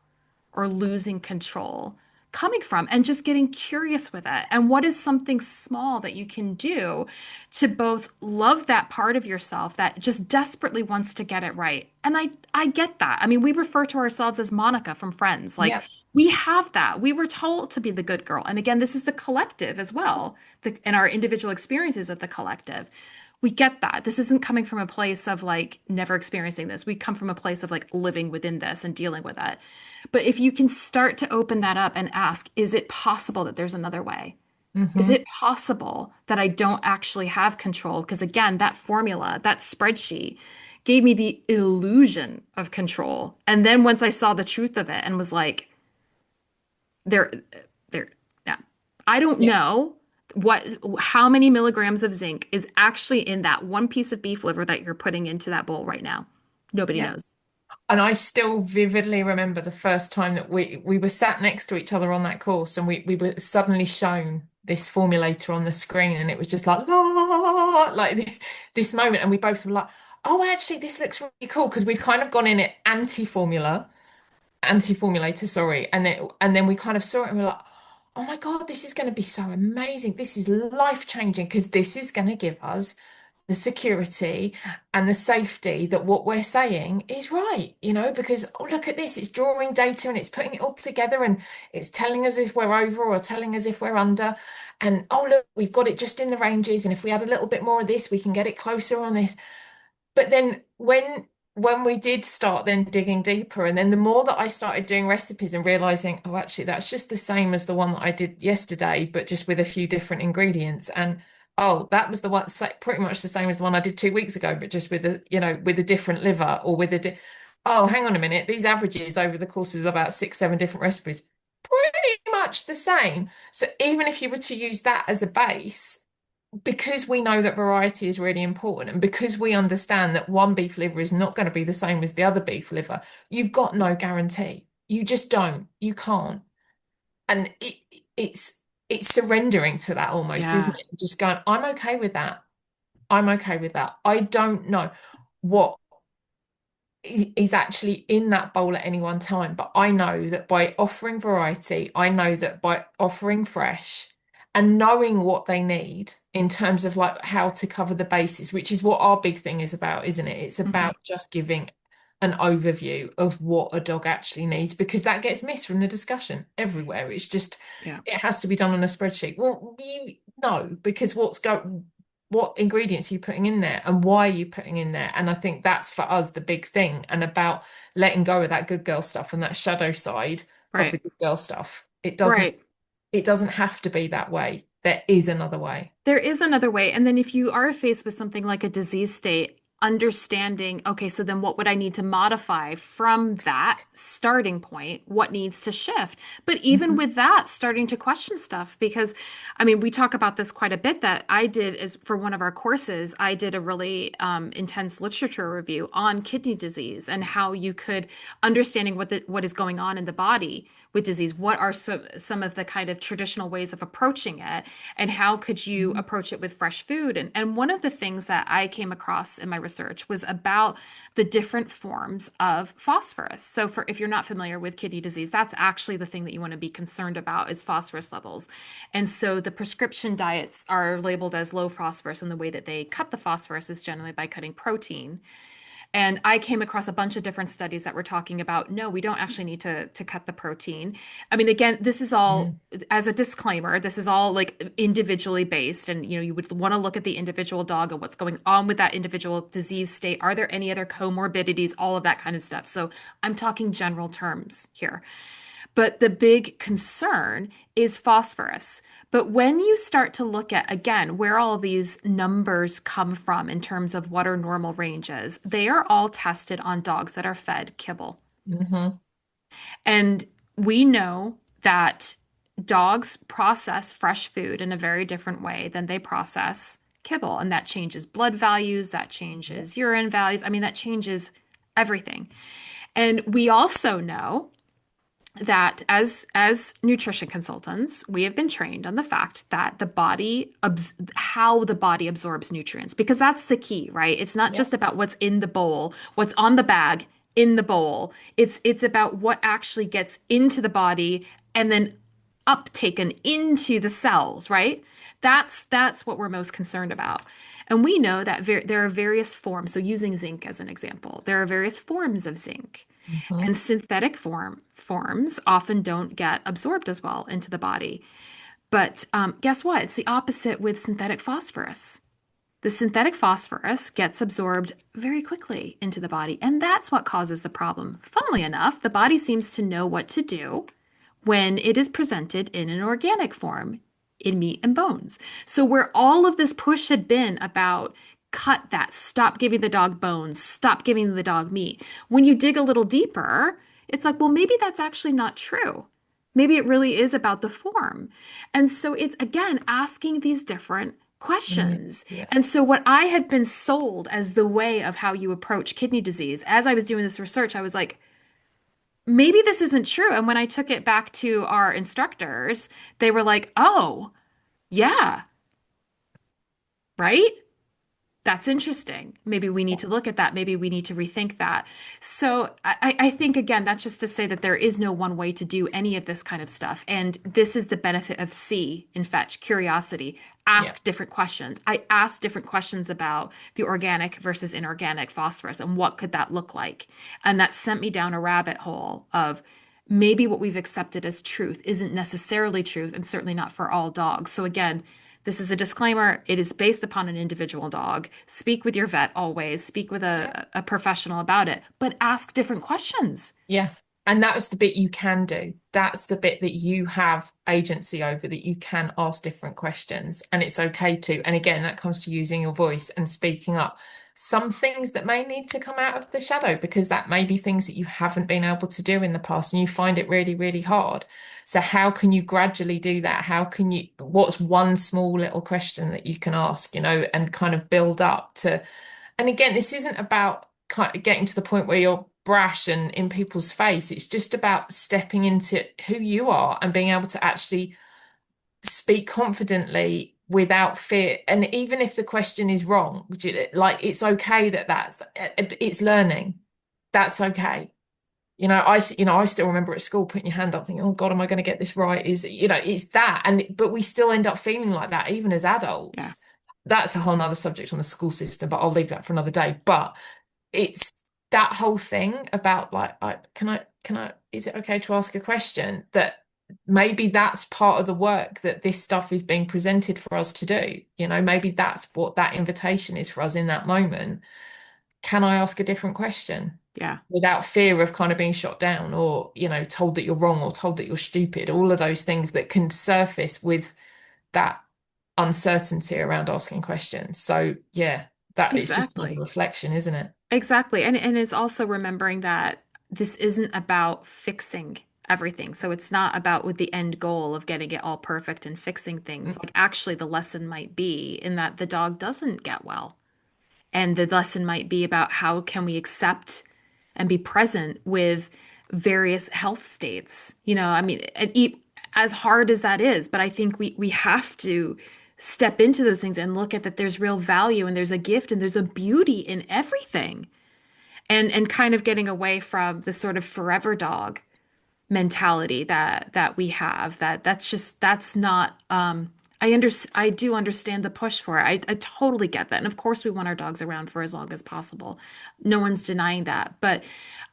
or losing control coming from and just getting curious with it. And what is something small that you can do to both love that part of yourself that just desperately wants to get it right. And I get that. I mean, we refer to ourselves as Monica from Friends. Like Yeah. we have that. We were told to be the good girl. And again, this is the collective as well, and our individual experiences of the collective. We get that. This isn't coming from a place of like never experiencing this. We come from a place of like living within this and dealing with it. But if you can start to open that up and ask, is it possible that there's another way? Is Hmm. it possible that I don't actually have control? Because again, that formula, that spreadsheet gave me the illusion of control. And then once I saw the truth of it and was like, there, yeah, I don't Yeah. know how many milligrams of zinc is actually in that one piece of beef liver that you're putting into that bowl right now. Nobody Yeah. knows. And I still vividly remember the first time that we were sat next to each other on that course and we were suddenly shown this formulator on the screen and it was just like la like this moment and we both were like, oh, actually this looks really cool because we'd kind of gone in it anti-formulator, sorry, and then we kind of saw it and we are like, oh my God, this is going to be so amazing. This is life-changing because this is going to give us the security and the safety that what we're saying is right, because oh, look at this, it's drawing data and it's putting it all together and it's telling us if we're over or telling us if we're under. And oh, look, we've got it just in the ranges. And if we add a little bit more of this, we can get it closer on this. But then when we did start then digging deeper, and then the more that I started doing recipes and realizing, oh, actually, that's just the same as the one that I did yesterday, but just with a few different ingredients. And oh, that was the one, pretty much the same as the one I did 2 weeks ago, but just with with a different liver or with oh, hang on a minute, these averages over the course of about 6, 7 different recipes, pretty much the same. So even if you were to use that as a base, because we know that variety is really important and because we understand that one beef liver is not going to be the same as the other beef liver, you've got no guarantee. You just don't. You can't. And it's surrendering to that almost, isn't Yeah. it? Just going, I'm okay with that. I'm okay with that. I don't know what is actually in that bowl at any one time. But I know that by offering variety, I know that by offering fresh and knowing what they need in terms of like how to cover the bases, which is what our big thing is about, isn't it? It's Mhm. about just giving an overview of what a dog actually needs because that gets missed from the discussion everywhere. It's just Yeah. it has to be done on a spreadsheet. Well, you know, because what ingredients are you putting in there and why are you putting in there? And I think that's for us the big thing and about letting go of that good girl stuff and that shadow side of the Right. good girl stuff. Right. It doesn't have to be that way. There is another way. There is another way. And then if you are faced with something like a disease state, understanding, okay, so then what would I need to modify from that starting point? What needs to shift? But even Mhm. with that, starting to question stuff, because I mean, we talk about this quite a bit. That I did is for one of our courses, I did a really intense literature review on kidney disease and how you could understanding what is going on in the body with disease. What are some of the kind of traditional ways of approaching it, and how could you Mhm. approach it with fresh food? And one of the things that I came across in my research was about the different forms of phosphorus. So for if you're not familiar with kidney disease, that's actually the thing that you want to be concerned about is phosphorus levels. And so the prescription diets are labeled as low phosphorus, and the way that they cut the phosphorus is generally by cutting protein. And I came across a bunch of different studies that were talking about, no, we don't actually need to cut the protein. I mean, again, this is all Mm. as a disclaimer, this is all like individually based. And, you know, you would want to look at the individual dog and what's going on with that individual disease state. Are there any other comorbidities? All of that kind of stuff. So I'm talking general terms here. But the big concern is phosphorus. But when you start to look at, again, where all of these numbers come from in terms of what are normal ranges, they are all tested on dogs that are fed kibble. Mhm. And we know that dogs process fresh food in a very different way than they process kibble. And that changes blood values, that Yeah. changes urine values. I mean, that changes everything. And we also know that as nutrition consultants, we have been trained on the fact that how the body absorbs nutrients, because that's the key, right? It's not Yeah. just about what's in the bowl, what's on the bag in the bowl. It's about what actually gets into the body and then uptaken into the cells, right? That's what we're most concerned about. And we know that there are various forms. So using zinc as an example, there are various forms of zinc. Mhm. And synthetic forms often don't get absorbed as well into the body. But guess what? It's the opposite with synthetic phosphorus. The synthetic phosphorus gets absorbed very quickly into the body, and that's what causes the problem. Funnily enough, the body seems to know what to do when it is presented in an organic form, in meat and bones. So, where all of this push had been about cut that, stop giving the dog bones, stop giving the dog meat, when you dig a little deeper, it's like, well, maybe that's actually not true. Maybe it really is about the form. And so it's again asking these different Mm. questions. Yeah. And so, what I had been sold as the way of how you approach kidney disease, as I was doing this research, I was like, maybe this isn't true. And when I took it back to our instructors, they were like, oh, yeah, right? That's interesting. Maybe we need to look at that. Maybe we need to rethink that. So I think, again, that's just to say that there is no one way to do any of this kind of stuff. And this is the benefit of C in Fetch, curiosity. Yeah. Ask different questions. I asked different questions about the organic versus inorganic phosphorus and what could that look like. And that sent me down a rabbit hole of maybe what we've accepted as truth isn't necessarily truth and certainly not for all dogs. So again, this is a disclaimer. It is based upon an individual dog. Speak with your vet always. Speak with Yeah. a professional about it, but ask different questions. Yeah. And that's the bit you can do. That's the bit that you have agency over, that you can ask different questions and it's okay to. And again, that comes to using your voice and speaking up. Some things that may need to come out of the shadow because that may be things that you haven't been able to do in the past and you find it really, really hard. So how can you gradually do that? How can you, what's one small little question that you can ask, and kind of build up to, and again, this isn't about kind of getting to the point where you're brash and in people's face. It's just about stepping into who you are and being able to actually speak confidently without fear. And even if the question is wrong, like it's okay it's learning. That's okay. I still remember at school putting your hand up thinking, oh God, am I going to get this right? It's that. But we still end up feeling like that, even as Yeah. adults. That's a whole nother subject on the school system, but I'll leave that for another day. But it's that whole thing about like, is it okay to ask a question? That maybe that's part of the work that this stuff is being presented for us to do. Maybe that's what that invitation is for us in that moment. Can I ask a different question? Yeah. Without fear of kind of being shot down or, told that you're wrong or told that you're stupid, all of those things that can surface with that uncertainty around asking questions. So yeah, That it's just another Exactly. reflection, isn't it? Exactly. And it's also remembering that this isn't about fixing everything. So it's not about with the end goal of getting it all perfect and fixing things. Mm, Like actually the lesson might be in that the dog doesn't get well. And the lesson might be about how can we accept and be present with various health states. I mean, as hard as that is, but I think we have to step into those things and look at that there's real value and there's a gift and there's a beauty in everything. And kind of getting away from the sort of forever dog mentality that we have, that's not I do understand the push for it. I totally get that. And of course we want our dogs around for as long as possible. No one's denying that. But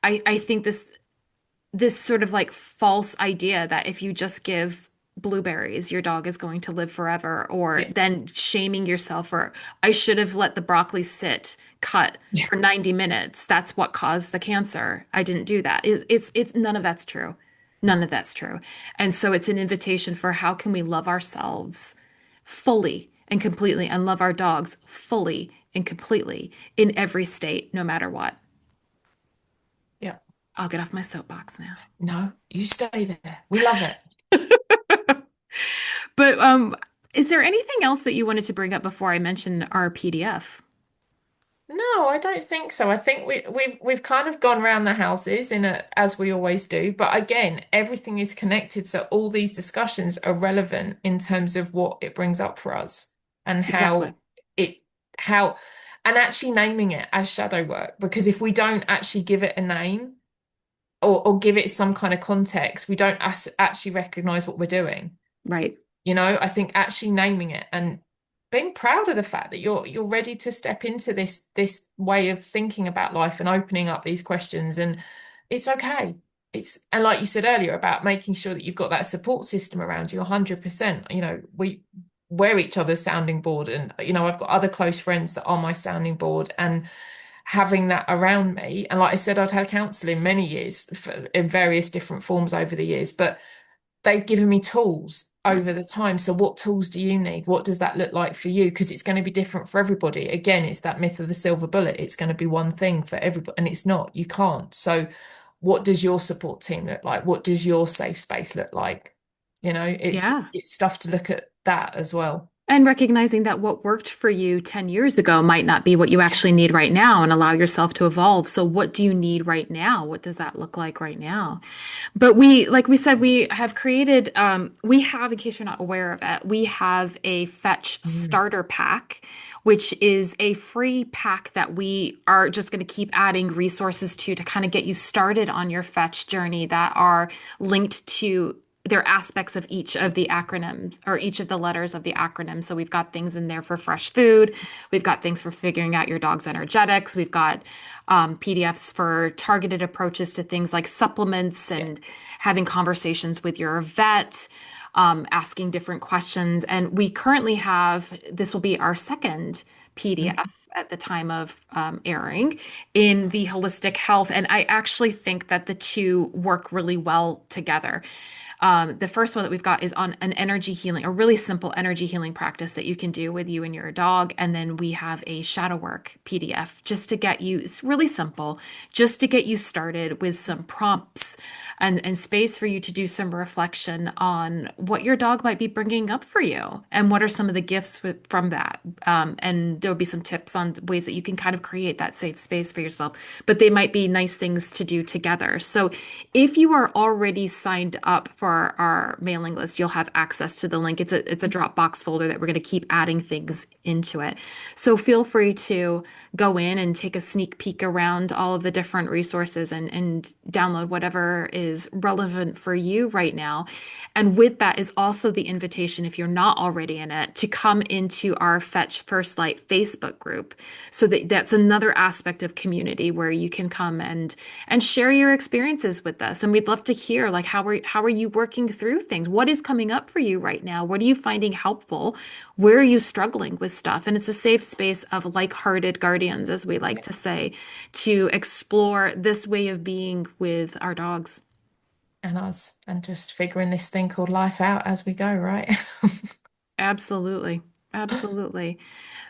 I think this sort of like false idea that if you just give blueberries, your dog is going to live forever, or yeah. then shaming yourself for, I should have let the broccoli sit cut for 90 minutes. That's what caused the cancer. I didn't do that. It's none of that's true. None of that's true. And so it's an invitation for how can we love ourselves fully and completely and love our dogs fully and completely in every state, no matter what. Yeah. I'll get off my soapbox now. No, you stay there. We love it. But is there anything else that you wanted to bring up before I mention our PDF? No, I don't think so. I think we've kind of gone around the houses in a as we always do. But again, everything is connected. So all these discussions are relevant in terms of what it brings up for us and Exactly. it how and actually naming it as shadow work. Because if we don't actually give it a name or give it some kind of context, we don't actually recognize what we're doing. Right. I think actually naming it and being proud of the fact that you're ready to step into this way of thinking about life and opening up these questions, and it's okay. And like you said earlier about making sure that you've got that support system around you 100%. We're each other's sounding board, and I've got other close friends that are my sounding board, and having that around me. And like I said, I'd had counselling many years in various different forms over the years, but they've given me tools over the time. So what tools do you need? What does that look like for you? Because it's going to be different for everybody. Again, it's that myth of the silver bullet. It's going to be one thing for everybody, and it's not. You can't. So what does your support team look like? What does your safe space look like? It's Yeah. it's stuff to look at that as well. And recognizing that what worked for you 10 years ago might not be what you Yeah. actually need right now and allow yourself to evolve. So, what do you need right now? What does that look like right now? But like we said, we have created, we have, in case you're not aware of it, we have a Fetch Mm. starter pack, which is a free pack that we are just going to keep adding resources to kind of get you started on your Fetch journey that are linked to their aspects of each of the acronyms or each of the letters of the acronym. So we've got things in there for fresh food. We've got things for figuring out your dog's energetics. We've got PDFs for targeted approaches to things like supplements Yeah. and having conversations with your vet, asking different questions. And we currently have, this will be our second Mm. PDF at the time of airing in the holistic health. And I actually think that the two work really well together. The first one that we've got is on an energy healing, a really simple energy healing practice that you can do with you and your dog. And then we have a shadow work PDF just to get you, it's really simple, just to get you started with some prompts and space for you to do some reflection on what your dog might be bringing up for you and what are some of the gifts from that. And there'll be some tips on ways that you can kind of create that safe space for yourself, but they might be nice things to do together. So if you are already signed up for our mailing list, you'll have access to the link. It's a Dropbox folder that we're going to keep adding things into it. So feel free to go in and take a sneak peek around all of the different resources and download whatever is relevant for you right now. And with that is also the invitation, if you're not already in it, to come into our Fetch First Light Facebook group. So that's another aspect of community where you can come and share your experiences with us. And we'd love to hear like how are you working through things? What is coming up for you right now? What are you finding helpful? Where are you struggling with stuff? And it's a safe space of like-hearted guardians, as we like to say, to explore this way of being with our dogs. And us, and just figuring this thing called life out as we go, right? Absolutely. Absolutely.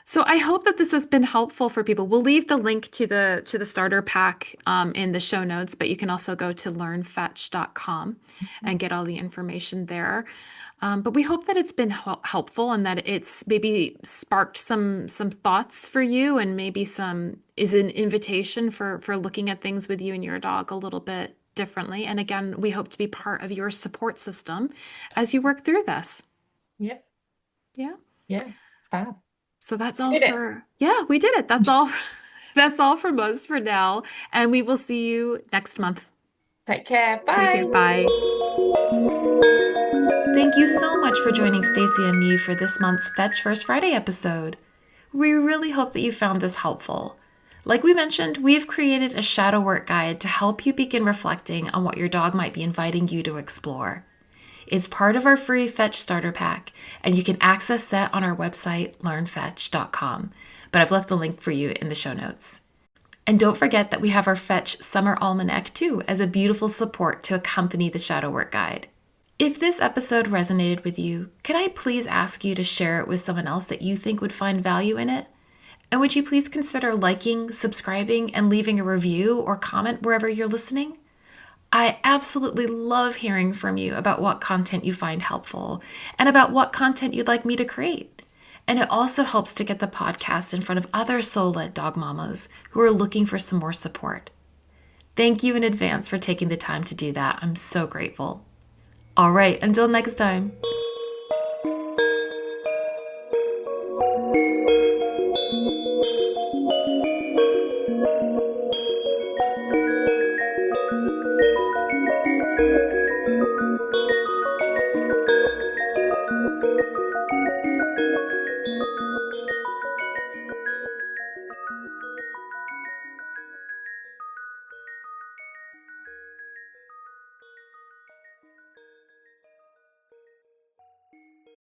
So I hope that this has been helpful for people. We'll leave the link to the starter pack in the show notes, but you can also go to learnfetch.com and get all the information there. But we hope that it's been helpful and that it's maybe sparked some thoughts for you, and maybe some is an invitation for looking at things with you and your dog a little bit differently. And again, we hope to be part of your support system as you work through this. Yeah. Yeah. Yeah. Fab. So that's all Did it. yeah, we did it. That's all. That's all from us for now. And we will see you next month. Take care. Thank you. Bye. Bye. Thank you so much for joining Stacy and me for this month's Fetch First Friday episode. We really hope that you found this helpful. Like we mentioned, we have created a shadow work guide to help you begin reflecting on what your dog might be inviting you to explore. It's part of our free Fetch starter pack, and you can access that on our website, learnfetch.com. But I've left the link for you in the show notes. And don't forget that we have our Fetch Summer Almanac too, as a beautiful support to accompany the shadow work guide. If this episode resonated with you, could I please ask you to share it with someone else that you think would find value in it? And would you please consider liking, subscribing, and leaving a review or comment wherever you're listening? I absolutely love hearing from you about what content you find helpful and about what content you'd like me to create. And it also helps to get the podcast in front of other soul-led dog mamas who are looking for some more support. Thank you in advance for taking the time to do that. I'm so grateful. All right, until next time.